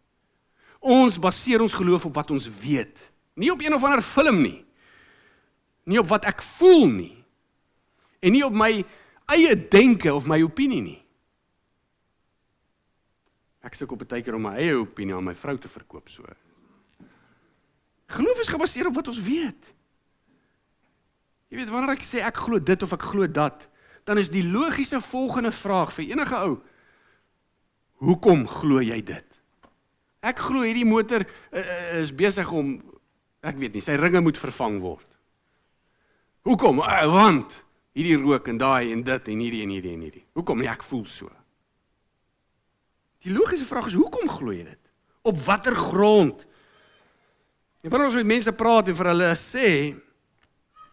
[SPEAKER 2] Ons baseer ons geloof op wat ons weet. Nie op een of ander film nie. Nie op wat ek voel nie. En nie op my eie denke of my opinie nie. Ek sukkel baie keer om my eie opinie aan my vrou te verkoop so. Geloof is gebaseer op wat ons weet. Jy weet, wanneer ek sê ek glo dit of ek glo dat, dan is die logiese volgende vraag vir enige ou, hoekom glo jy dit? Ek glo hierdie motor is besig om, ek weet nie, sy ringe moet vervang word. Hoekom? Want hierdie rook en daai en dit en hierdie. Hoekom? Nee, ek voel so. Die logiese vraag is, hoekom glo jy dit? Op watter grond? En wanneer ons met mense praat en vir hulle sê,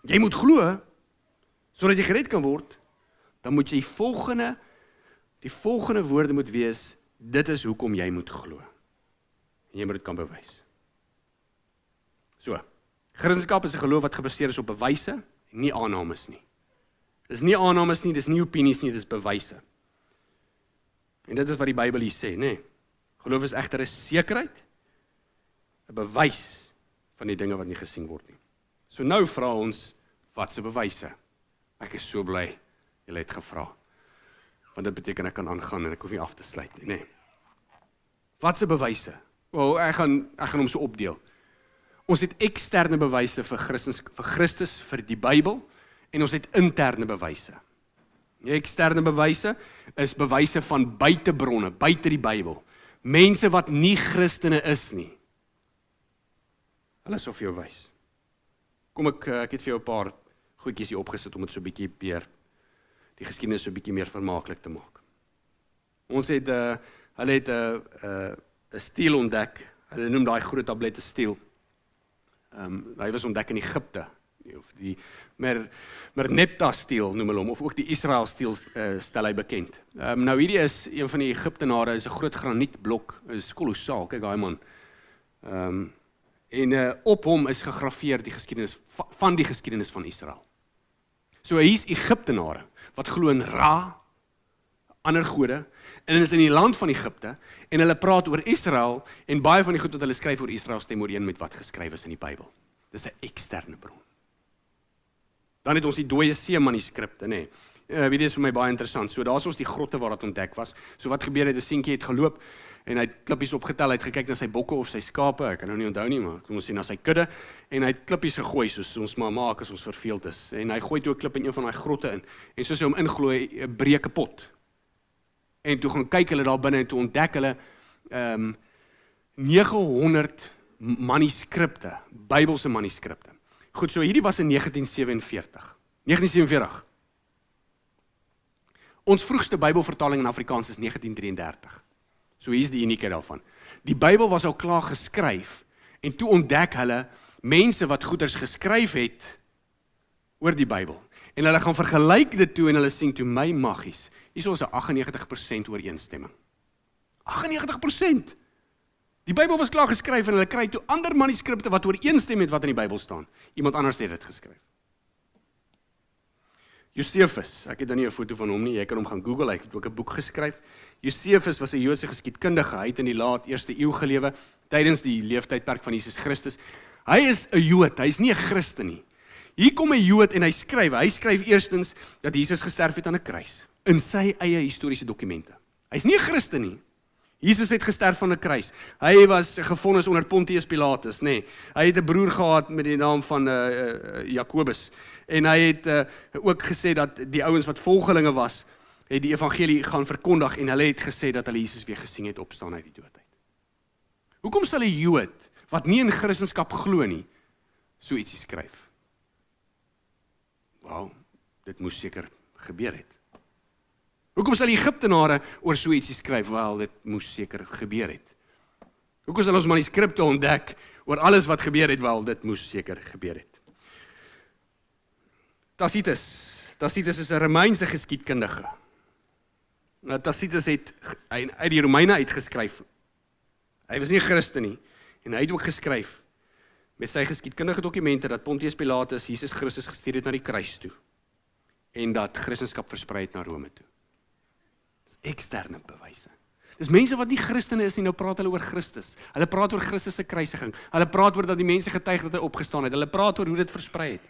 [SPEAKER 2] jy moet glo, sodat jy gered kan word, dan moet jy die volgende woorde moet wees, dit is hoekom jy moet glo. En jy moet dit kan bewys. So, Christendom is 'n geloof wat gebaseer is op bewyse, nie aannames nie. Dis nie aannames nie, dis nie opinies nie, dis bewyse. En dit is wat die Bybel hier sê, nê? Geloof is egter 'n sekerheid, 'n bewys van die dinge wat nie gesien word nie. So nou vra ons, wat se bewyse? Ek is so bly, julle het gevra. Want dit beteken ek kan aangaan en ek hoef nie af te sluit nie, nê? Wat se bewyse? Wel, ek gaan hom so opdeel. Ons het eksterne bewyse vir Christus, vir die Bybel, en ons het interne bewyse. Die eksterne bewyse is bewyse van buitebronne, buite die Bybel. Mense wat nie Christene is nie. Hulle sal vir jou wys. Kom ek het vir jou 'n paar goedjies hier opgesit om dit so 'n bietjie meer, die geskiedenis so 'n bietjie meer vermaaklik te maak. Ons het, hulle het 'n stiel ontdek, hulle noem daai groot tablette stiel. Hy was ontdek in Egipte, of die Merneptah stiel noem hulle hom, of ook die Israel stiel stel hy bekend. Nou hierdie is, een van die Egiptenare is 'n groot granietblok, is kolossaal, kyk daai man. En op hom is gegraveer die geskiedenis van Israel. So hier's Egiptenare, wat glo in Ra, ander gode, en hulle is in die land van Egipte, en hulle praat oor Israel, en baie van die goed wat hulle skryf oor Israel stem ooreen met wat geskryf is in die Bybel. Dis 'n eksterne bron. Dan het ons die Dooie See manuskripte, nê. Dit is vir my baie interessant. So daar's ons die grotte waar dit ontdek was. So wat gebeur het, 'n seentjie het geloop, en hy het klippies opgetel, hy het gekyk na sy bokke of sy skape, ek kan nou nie onthou nie, maar kom ons sê na sy kudde, en hy het klippies gegooi, soos ons maar maak as ons verveeld is, en hy gooi toe 'n klip in een van daai grotte in, en soos hy hom inglooi, breek kapot. En toe gaan kyk hulle daar binne, en toe ontdek hulle 900 manuskripte, Bybelse manuskripte. Goed, so hierdie was in 1947. Ons vroegste Bybelvertaling in Afrikaans is 1933. So hier is die uniekheid daarvan. Die Bybel was al klaar geskryf, en toe ontdek hulle mense wat goeders geskryf het oor die Bybel. En hulle gaan vergelyk dit toe, en hulle sien toe my maggies. Hier is ons 'n 98% ooreenstemming. 98%! Die Bybel was klaar geskryf, en hulle kry toe ander manuskripte wat ooreenstem met wat in die Bybel staan. Iemand anders het dit geskryf. Josephus, ek het dan nie 'n foto van hom nie, jy kan hom gaan Google, hy het ook 'n boek geskryf. Josephus was 'n Joodse geskiedkundige, hy het in die laat eerste eeu gelewe, tydens die leeftydperk van Jesus Christus. Hy is 'n Jood, hy is nie 'n Christen nie. Hier kom 'n Jood en hy skryf eerstens dat Jesus gesterf het aan 'n kruis, in sy eie historiese dokumente. Hy's nie 'n Christen nie. Jesus het gesterf aan 'n kruis. Hy was gevonnis onder Pontius Pilatus, nê. Hy het 'n broer gehad met die naam van Jakobus. En hy het ook gesê dat die ouens wat volgelinge was, het die evangelie gaan verkondig, en hulle het gesê dat hulle Jesus weer gesien het opstaan uit die dood uit. Hoekom sal 'n Jood wat nie in Christendom glo nie, so ietsie skryf? Wel, dit moes seker gebeur het. Hoekom sal die Egiptenare oor so ietsie skryf? Wel, dit moes seker gebeur het. Hoekom sal ons manuskripte ontdek oor alles wat gebeur het? Wel, dit moes seker gebeur het. Tacitus is 'n Romeinse geskiedkundige. Nou, Tacitus het uit die Romeine uitgeskryf. Hy was nie 'n Christen nie, en hy het ook geskryf met sy geskiedkundige dokumente dat Pontius Pilatus Jesus Christus gestuur het na die kruis toe, en dat Christendom versprei het na Rome toe. Dis eksterne bewyse. Dis mense wat nie Christene is nie, nou praat hulle oor Christus. Hulle praat oor Christus se kruisiging. Hulle praat oor dat die mense getuig dat hy opgestaan het. Hulle praat oor hoe dit versprei het.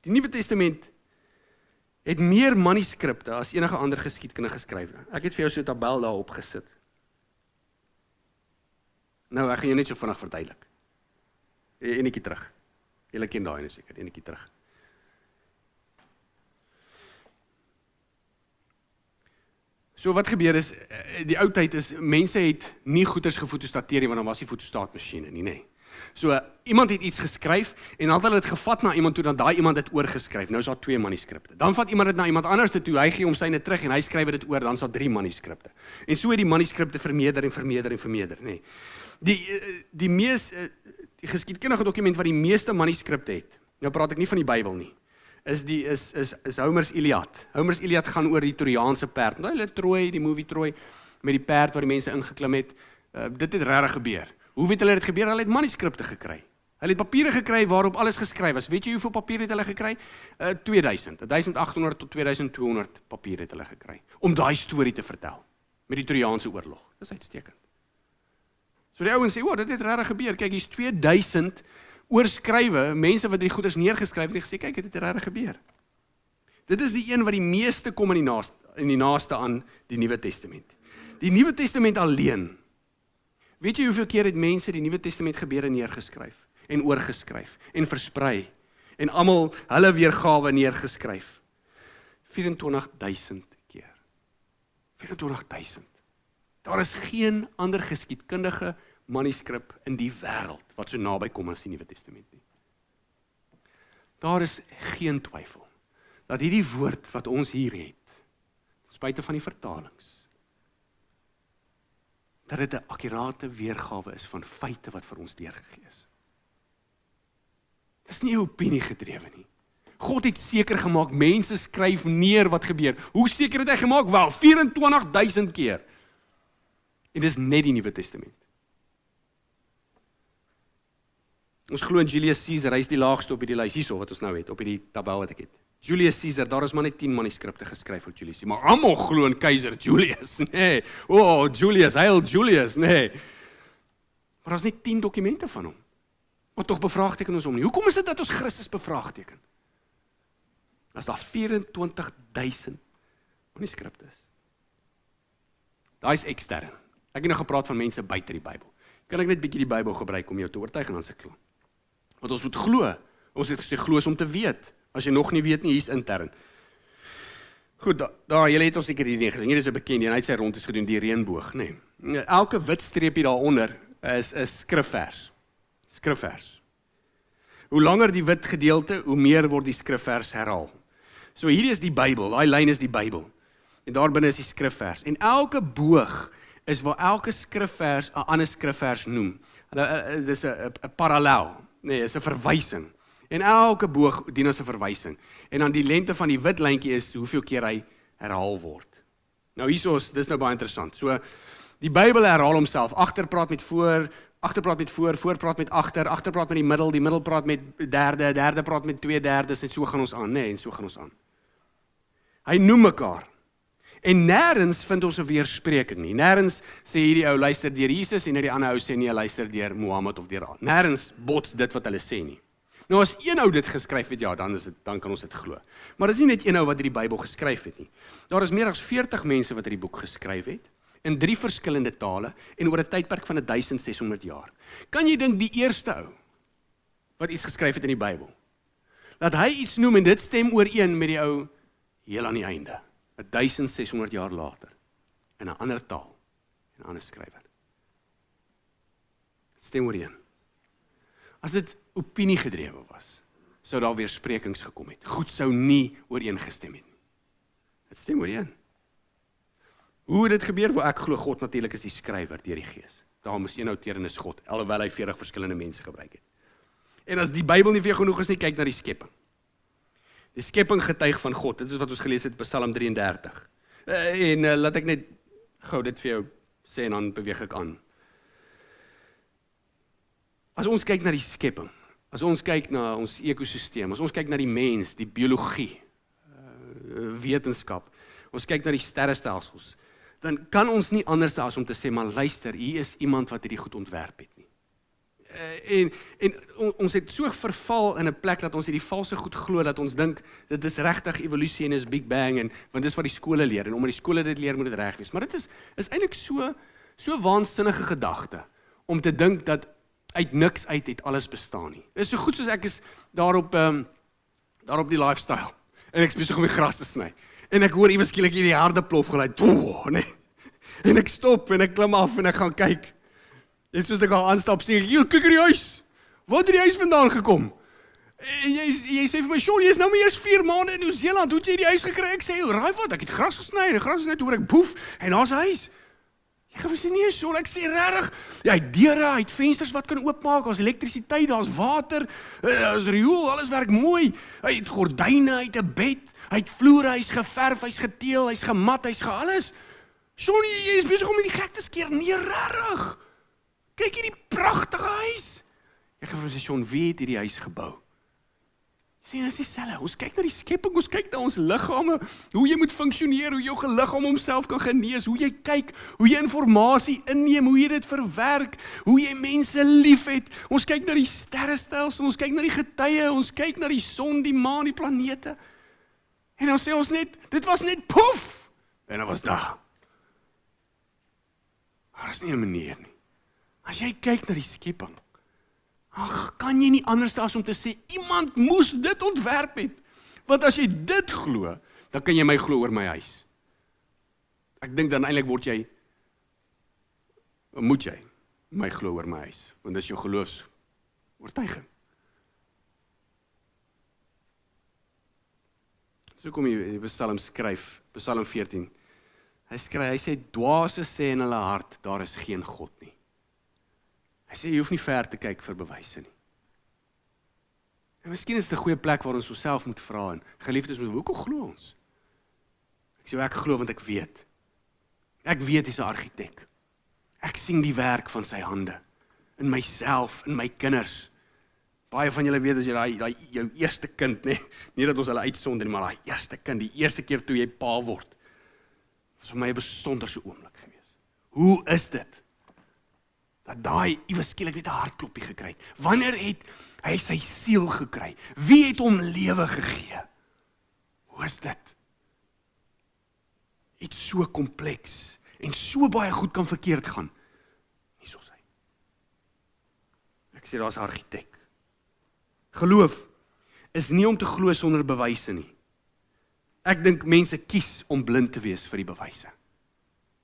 [SPEAKER 2] Die Nuwe Testament het meer manuskripte as enige ander geskiedkundige geskryf. Ek het vir jou so 'n tabel daar opgesit. Nou, ek gaan jou net so vinnig verduidelik. Enetjie terug. Julle ken daai nou seker, enetjie terug. So wat gebeur is, die ou tyd is, mense het nie goeders gefotostateer nie, want dan was die fotostaatmasjiene nie, nee. So, iemand het iets geskryf, en dan het hulle dit gevat na iemand toe, dan daai iemand het oorgeskryf, nou is daar 2 manuskripte. Dan vat iemand dit na iemand anders toe, hy gee hom syne terug, en hy skryf dit oor, dan is daar 3 manuskripte. En so het die manuskripte vermeerder en vermeerder en vermeerder, nee. Die geskiedkundige dokument wat die meeste manuskripte het, nou praat ek nie van die Bybel nie, is Homer's Iliad. Homer's Iliad gaan oor die Trojaanse perd. Nou, Troy, die movie Troy, met die perd waar die mense ingeklim het, dit het regtig gebeur. Hoe weet hulle dit gebeur? Hulle het manuskripte gekry. Hulle het papiere gekry waarop alles geskryf was. Weet jy hoeveel papier het hulle gekry? 1800 tot 2200 papier het hulle gekry, om daai storie te vertel, met die Trojaanse oorlog. Dis uitstekend. So die ouens sê, dit het regtig gebeur. Kyk, hier's 2000 oorskrywe, mense wat die goeders neergeskryf het, en gesê, kyk, dit het regtig gebeur. Dit is die een wat die meeste kom in die naaste aan die Nuwe Testament. Die Nuwe Testament alleen. Weet jy hoeveel keer het mense die Nuwe Testament gebeure neergeskryf, en oorgeskryf, en versprei, en almal hulle weergawe neergeskryf? 24.000 keer. 24.000. Daar is geen ander geskiedkundige manuskrip in die wêreld wat so naby kom as die Nuwe Testament nie. Daar is geen twyfel dat hierdie woord wat ons hier het, spite van die vertalings, dat dit 'n akkurate weergawe is van feite wat vir ons deurgegee is. Dit is nie 'n opinie gedrewe nie. God het seker gemaak, mense skryf neer wat gebeur. Hoe seker het hy gemaak? Wel, 24.000 keer. En dis net die Nuwe Testament. Ons glo in Julius Caesar, hy is die laagste op die lys, hierso wat ons nou het, op die tabel wat ek het. Julius Caesar, daar is maar net 10 manuskripte geskryf oor Julius, maar almal glo in keiser Julius, nee. Julius, heil Julius, nee. Maar daar's net 10 dokumente van hom. Maar tog bevraagteken ons hom nie. Hoekom is dit dat ons Christus bevraagteken? As daar 24.000 manuskripte is. Daai is ekstern. Ek het nou gepraat van mense buite die Bybel. Kan ek net bietjie die Bybel gebruik om jou te oortuig en dan se glo? Want ons moet glo. Ons het gesê glo is om te weet. As jy nog nie weet nie, hier's intern. Goed, daar julle het ons seker hierdie gesien. Hier is 'n bekende en hy het sy rondes gedoen, die reënboog, nê. Nee. Elke wit streepie daaronder is 'n skrifvers. Skrifvers. Hoe langer die wit gedeelte, hoe meer word die skrifvers herhaal. So hierdie is die Bybel, daai lyn is die Bybel. En daar binne is die skrifvers. En elke boog is waar elke skrifvers 'n ander skrifvers noem. Dit is 'n parallel, nee, is 'n verwysing. En elke boog dien as 'n verwysing. En dan die lengte van die wit lyntjie is hoeveel keer hy herhaal word. Nou hiersoos, dis nou baie interessant. So die Bybel herhaal homself. Agter praat met voor praat met voor praat met agter praat met die middel praat met derde praat met 2/3 en so gaan ons aan, nee, en so gaan ons aan. Hy noem mekaar. En nêrens vind ons 'n weerspreking nie. Nêrens sê hierdie ou luister deur Jesus en hierdie ander ou sê nee, luister deur Mohammed of deur Allah. Nêrens bots dit wat hulle sê nie. Nou as een ou dit geskryf het, ja, dan kan ons dit glo. Maar dis nie net een ou wat hierdie Bybel geskryf het nie. Daar is meer as 40 mense wat hierdie boek geskryf het, in 3 verskillende tale, en oor 'n tydperk van 1600 jaar. Kan jy dink die eerste ou, wat iets geskryf het in die Bybel, dat hy iets noem en dit stem ooreen met die ou, heel aan die einde, 1600 jaar later, in 'n ander taal, en 'n ander skrywer. Stem ooreen. As dit opinie gedrewe was, sou daar weersprekings gekom het. Goed sou nie ooreengestem het nie. Dit stem ooreen. Hoe het dit gebeur? Waar ek glo God natuurlik is die skrywer deur die Gees. Daar moes een outeer en is God, alhoewel hy 40 verskillende mense gebruik het. En as die Bybel nie vir jou genoeg is nie, kyk na die skepping. Die skepping getuig van God. Dit is wat ons gelees het by Psalm 33. Laat ek net gou dit vir jou sê en dan beweeg ek aan. As ons kyk na die skepping, as ons kyk na ons ekosisteem, as ons kyk na die mens, die biologie, wetenskap, ons kyk na die sterrestelsels, dan kan ons nie anders as om te sê, maar luister, hier is iemand wat hierdie goed ontwerp het nie. Ons het so verval in 'n plek dat ons hierdie valse goed glo, dat ons dink, dit is regtig evolusie en is Big Bang, want dis wat die skole leer, en omdat die skole dit leer, moet dit reg wees. Maar dit is eintlik so waansinnige gedagte, om te dink dat uit niks uit het alles bestaan nie. Dit is so goed soos ek is daar op die lifestyle, en ek is besig om die gras te sny, en ek hoor iewers skielik hierdie harde plof geluid, nee, en ek stop, en ek klim af, en ek gaan kyk, en soos ek al aanstap, sê ek, kyk in die huis, wat het die huis vandaan gekom? En jy sê vir my, Sean, jy is nou maar eers 4 maande in Nieu-Seeland, hoe het jy die huis gekry? Ek sê, raai wat, ek het gras gesny, en die gras is net oor ek boef, en daar's 'n huis. Jy gaan sê, nee, Sean, ek sê regtig, hy het deure, hy het vensters wat kan oopmaak, daar's elektrisiteit, daar's water, daar's riool, alles werk mooi, hy het gordyne, hy het 'n bed, hy het vloere, hy's geverf, hy's geteel, hy's gemat, hy's alles. Sean, jy is besig om met die gek te skeer, nee, regtig. Kyk hierdie pragtige huis. Ek gaan vir sê, Sean, wie het hierdie huis gebou? Sien, dis dieselfde. Ons kyk na die skepping, ons kyk na ons liggame, hoe jy moet funksioneer, hoe jou liggaam homself kan genees, hoe jy kyk, hoe jy inligting inneem, hoe jy dit verwerk, hoe jy mense liefhet. Ons kyk na die sterrestelsel, ons kyk na die getye, ons kyk na die son, die maan, die planete. En dan sê ons net, dit was net poef, en dit was daar. Maar is nie 'n manier nie. As jy kyk na die skepping, kan jy nie anders as om te sê, iemand moes dit ontwerp het. Want as jy dit glo, dan kan jy my glo oor my huis. Ek dink dan eintlik moet jy my glo oor my huis, want dis jou geloofsoortuiging. So kom jy Psalm skryf, Psalm 14. Hy sê, dwaase sê in hulle hart, daar is geen God nie. Hy sê, jy hoef nie ver te kyk vir bewyse nie. En miskien is dit 'n goeie plek waar ons onsself moet vra, en geliefdes, hoekom glo ons? Ek sê, ek glo want ek weet. Ek weet hy's 'n argitek. Ek sien die werk van sy hande, in myself, in my kinders. Baie van julle weet as jy jou eerste kind, nie dat ons hulle uitsonder nie, maar die eerste kind, die eerste keer toe jy pa word, was vir my 'n besonderse oomblik gewees. Hoe is dit? Dat daai iewers skielik net 'n hartklopie gekry het. Wanneer het hy sy siel gekry? Wie het hom lewe gegee? Hoe is dit? Iets so kompleks en so baie goed kan verkeerd gaan. Nie soos hy. Ek sê daar's 'n argitek. Geloof is nie om te glo sonder bewyse nie. Ek dink mense kies om blind te wees vir die bewyse.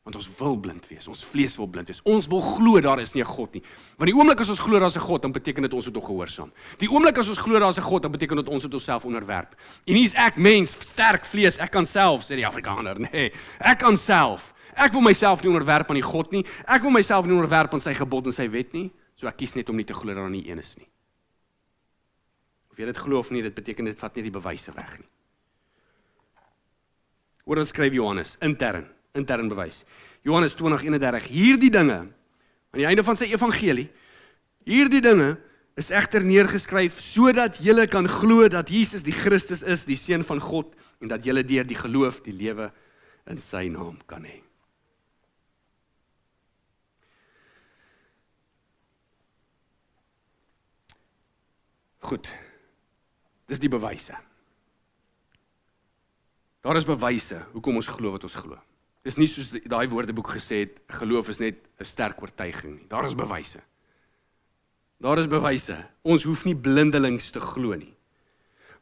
[SPEAKER 2] Want ons wil blind wees, ons vlees wil blind wees. Ons wil glo daar is nie 'n God nie. Want die oomblik as ons glo daar is 'n God, dan beteken dit ons moet hom gehoorsaam. Die oomblik as ons glo daar is 'n God, dan beteken dit ons moet onsself onderwerp. En hier's ek, mens, sterk vlees, ek kan self, sê die Afrikaner, nee, ek kan self. Ek wil myself nie onderwerp aan die God nie. Ek wil myself nie onderwerp aan sy gebod en sy wet nie. So ek kies net om nie te glo dat daar nie een is nie. Of jy dit glo of nie, dit beteken dit vat nie die bewyse weg nie. Hoor wat skryf Johannes, intern bewys. Johannes 20:31, hierdie dinge, aan die einde van sy evangelie, hierdie dinge is egter neergeskryf, sodat julle kan glo dat Jesus die Christus is, die Seun van God, en dat julle deur die geloof die lewe in sy naam kan hê. Goed, dis die bewyse. Daar is bewyse, hoekom ons glo wat ons glo. Dis nie soos daai woordeboek gesê het, geloof is net 'n sterk oortuiging nie. Daar is bewyse. Daar is bewyse. Ons hoef nie blindelings te glo nie.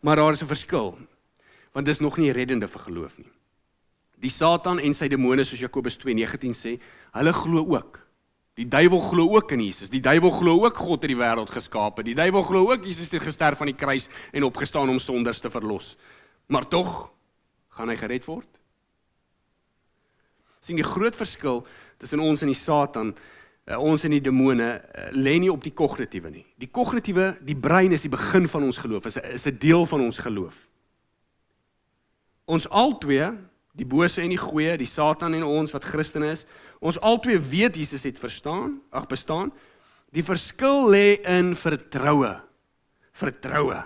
[SPEAKER 2] Maar daar is 'n verskil, want dis nog nie reddende vir geloof nie. Die Satan en sy demone, soos Jakobus 2:19 sê, hulle glo ook. Die duiwel glo ook in Jesus. Die duiwel glo ook God het die wêreld geskape. Die duiwel glo ook Jesus het gesterf aan die kruis en opgestaan om sonders te verlos. Maar tog gaan hy gered word? Sien, die groot verskil tussen ons en die Satan, ons en die demone, lê nie op die kognitiewe nie. Die kognitiewe, die brein is die begin van ons geloof, is 'n deel van ons geloof. Ons albei, die bose en die goeie, die Satan en ons wat Christen is, ons albei weet Jesus het bestaan. Die verskil lê in vertroue. Vertroue.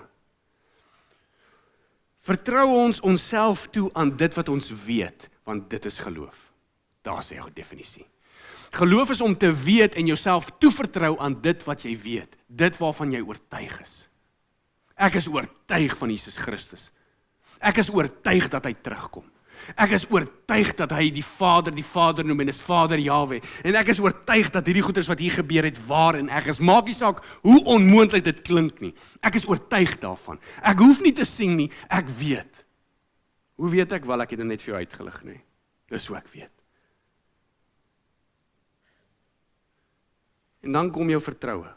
[SPEAKER 2] Vertrou ons onsself toe aan dit wat ons weet, want dit is geloof. Daar sê jou definisie. Geloof is om te weet en jouself toevertrou aan dit wat jy weet, dit waarvan jy oortuig is. Ek is oortuig van Jesus Christus. Ek is oortuig dat hy terugkom. Ek is oortuig dat hy die Vader noem en is Vader Jahwe. En ek is oortuig dat hierdie goeders wat hier gebeur het waar en ek is. Maak nie saak hoe onmoontlik dit klink nie. Ek is oortuig daarvan. Ek hoef nie te sien nie, ek weet. Hoe weet ek? Wel, ek het dit net vir jou uitgelig, nie. Dis hoe ek weet. En dan kom jou vertroue.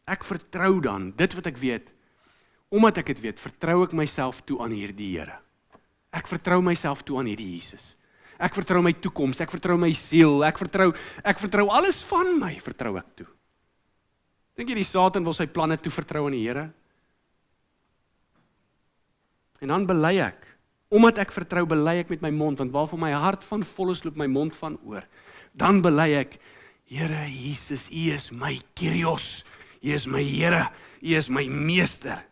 [SPEAKER 2] Ek vertrou dan, dit wat ek weet, omdat ek dit weet, vertrou ek myself toe aan hierdie Here. Ek vertrou myself toe aan hierdie Jesus. Ek vertrou my toekoms, ek vertrou my siel, ek vertrou alles van my, vertrou ek toe. Dink jy die Satan wil sy planne toe vertrou aan die Here? En dan bely ek, omdat ek vertrou, bely ek met my mond, want waarvan my hart van vol is, loop my mond van oor. Dan bely ek, Here Jesus, U is my Kyrios, U is my Here, U is my Meester.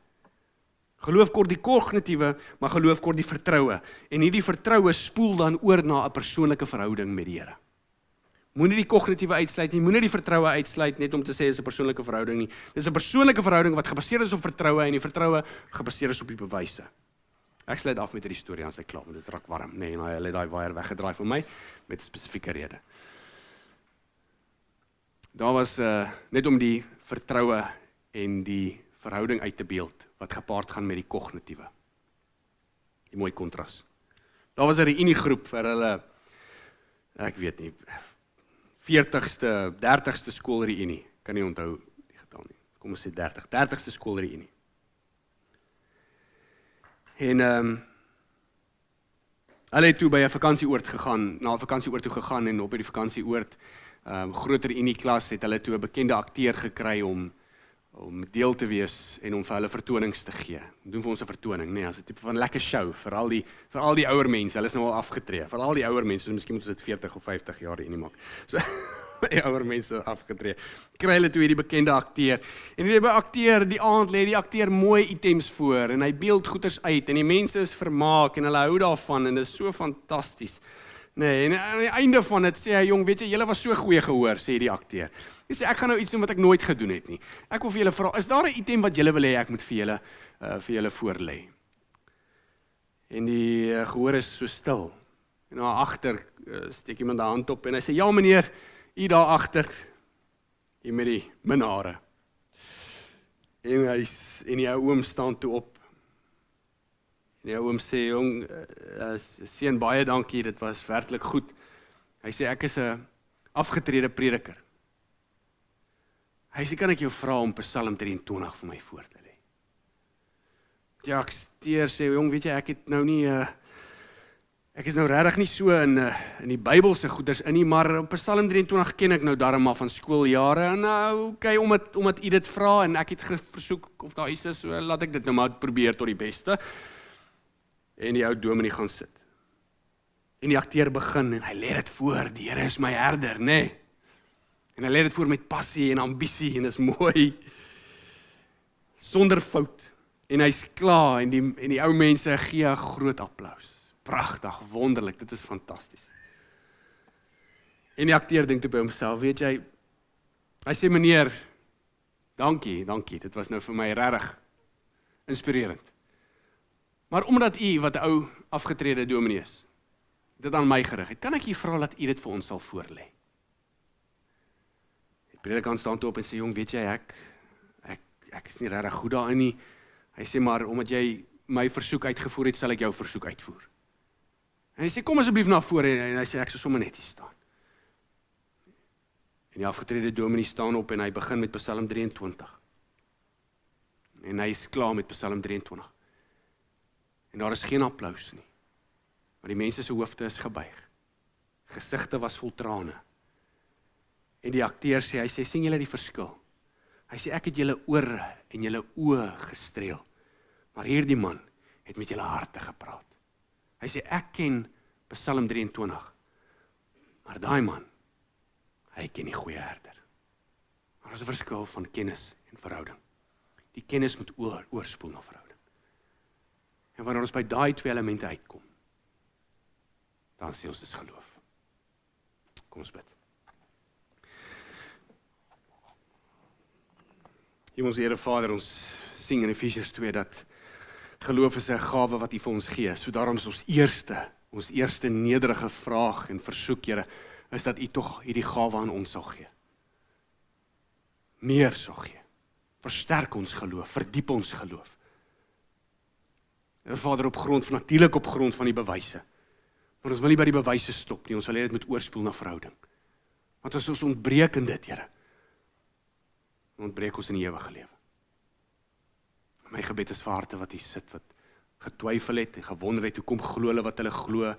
[SPEAKER 2] Geloof kort die kognitiewe, maar geloof kort die vertroue. En hierdie vertroue spoel dan oor na 'n persoonlike verhouding met die Here. Moenie die kognitiewe uitsluit nie, moenie die vertroue uitsluit net om te sê dit is 'n persoonlike verhouding nie. Dit is 'n persoonlike verhouding wat gebaseer is op vertroue en die vertroue gebaseer is op die bewyse. Ek sluit af met hierdie storie aan sy klaar, want dit raak warm. Nee, en hy het daai waier weggedraai vir my met 'n spesifieke rede. Daar was net om die vertroue en die verhouding uit te beeld wat gepaard gaan met die kognitiewe. Die mooi kontras. Daar was 'n reuniegroep vir hulle, ek weet nie, 40ste, 30ste skoolreunie. Kan nie onthou die getal nie. Kom ons sê 30ste skoolreunie. En hulle het toe by 'n vakansieoord gegaan, na 'n vakansieoord toe gegaan en op by die vakansieoord groter unieklas het hulle toe 'n bekende akteur gekry om deel te wees en om vir hulle vertonings te gee. Doen vir ons 'n vertoning, nee, as 'n tipe van lekker show vir al die ouer mense. Hulle is nou al afgetree. Vir al die ouer mense, so miskien moet ons dit 40 of 50 jaar in maak. So die ouer mense afgetree. Kry hulle toe hierdie bekende akteur. En die aand lê die akteur mooi items voor en hy beeld goeders uit en die mense is vermaak en hulle hou daarvan en dit is so fantasties. Nee, en aan die einde van dit sê hy, jong, weet jy, julle was so goeie gehoor, sê die akteur. Hy sê, ek gaan nou iets doen wat ek nooit gedoen het nie. Ek wil vir julle vra, is daar 'n item wat julle wil hê ek moet vir julle voorlê? En die gehoor is so stil. En daar agter steek iemand 'n hand op en hy sê, ja meneer, u daar agter, hier met die minhare. En die ou oom staan toe op. En die ou oom sê, jong, seun, baie dankie, dit was werklik goed. Hy sê, ek is 'n afgetrede prediker. Hy sê, kan ek jou vra om Psalm 23 vir my voor te lê? Die akteur sê, jong, weet jy, ek het nou nie, ek is nou regtig nie so in die Bybelse goeders in nie, maar Psalm 23 ken ek nou darm maar van skooljare, en okay, omdat u dit vra, en ek het versoek, of daar iets is, so laat ek dit nou maar probeer tot die beste. En die ou dominee gaan sit. En die akteur begin, en hy lê dit voor, die Here is my herder, nee. En hy lê dit voor met passie en ambisie, en is mooi, sonder fout. En hy's klaar, en die ou mense gee 'n groot applaus. Pragtig, wonderlik, dit is fantasties. En die akteur dink toe by homself, weet jy, hy sê, meneer, dankie, dit was nou vir my regtig inspirerend. Maar omdat u, wat 'n ou afgetrede dominee is, dit aan my gerig het, kan ek u vra dat u dit vir ons sal voorlê? Die predikant staan toe op en sê, jong, weet jy, ek is nie regtig goed daarin nie. Hy sê, maar omdat jy my versoek uitgevoer het, sal ek jou versoek uitvoer. En hy sê, kom asseblief na vore, en hy sê, ek sal sommer net hier staan. En die afgetrede dominee staan op en hy begin met Psalm 23. En hy is klaar met Psalm 23. En daar is geen applaus nie. Maar die mense se hoofde is gebuig. Gesigte was vol trane. En die akteur sê, hy sê, sien julle die verskil? Hy sê, ek het julle ore en julle oë gestreel. Maar hierdie man het met julle harte gepraat. Hy sê, ek ken Psalm 23, maar daai man, hy ken die goeie herder. Maar daar is 'n verskil van kennis en verhouding. Die kennis moet oorspoel na verhouding. En wanneer ons by daai twee elemente uitkom, dan sê ons dis geloof. Kom ons bid. Hemelse Here Vader, ons sing in Efesiërs 2 dat geloof is 'n gawe wat U vir ons gee. So daarom is ons eerste nederige vraag en versoek, Here, is dat U tog hierdie gawe aan ons sal gee. Meer sal gee. Versterk ons geloof, verdiep ons geloof. Vader, natuurlik op grond van die bewyse. Maar ons wil nie by die bewyse stop nie, ons wil hê dit moet oorspoel na verhouding. Want as ons ontbreek in dit, Here, ontbreek ons in die ewige lewe. My gebed is vir harte wat hier sit, wat getwyfel het en gewonder het, hoekom glo hulle wat hulle glo,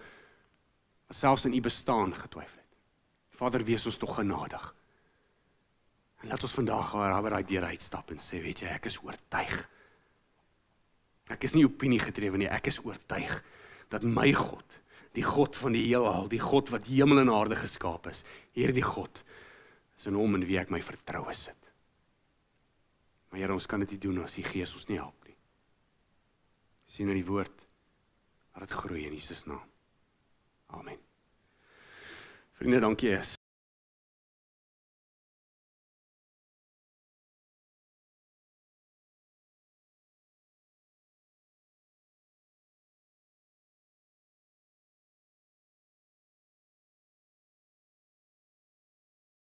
[SPEAKER 2] wat selfs in U bestaan getwyfel het. Vader, wees ons tog genadig. En laat ons vandag by daai deur uitstap en sê, weet jy, ek is oortuig. Ek is nie opiniegedrewe nie, ek is oortuig dat my God, die God van die heelal, die God wat hemel en aarde geskaap is, hierdie God, is in hom in wie ek my vertroue sit. Maar Here, ons kan dit nie doen as die Gees ons nie help nie. Sien na die woord, dat dit groei in Jesus naam. Amen. Vriende, dankie is.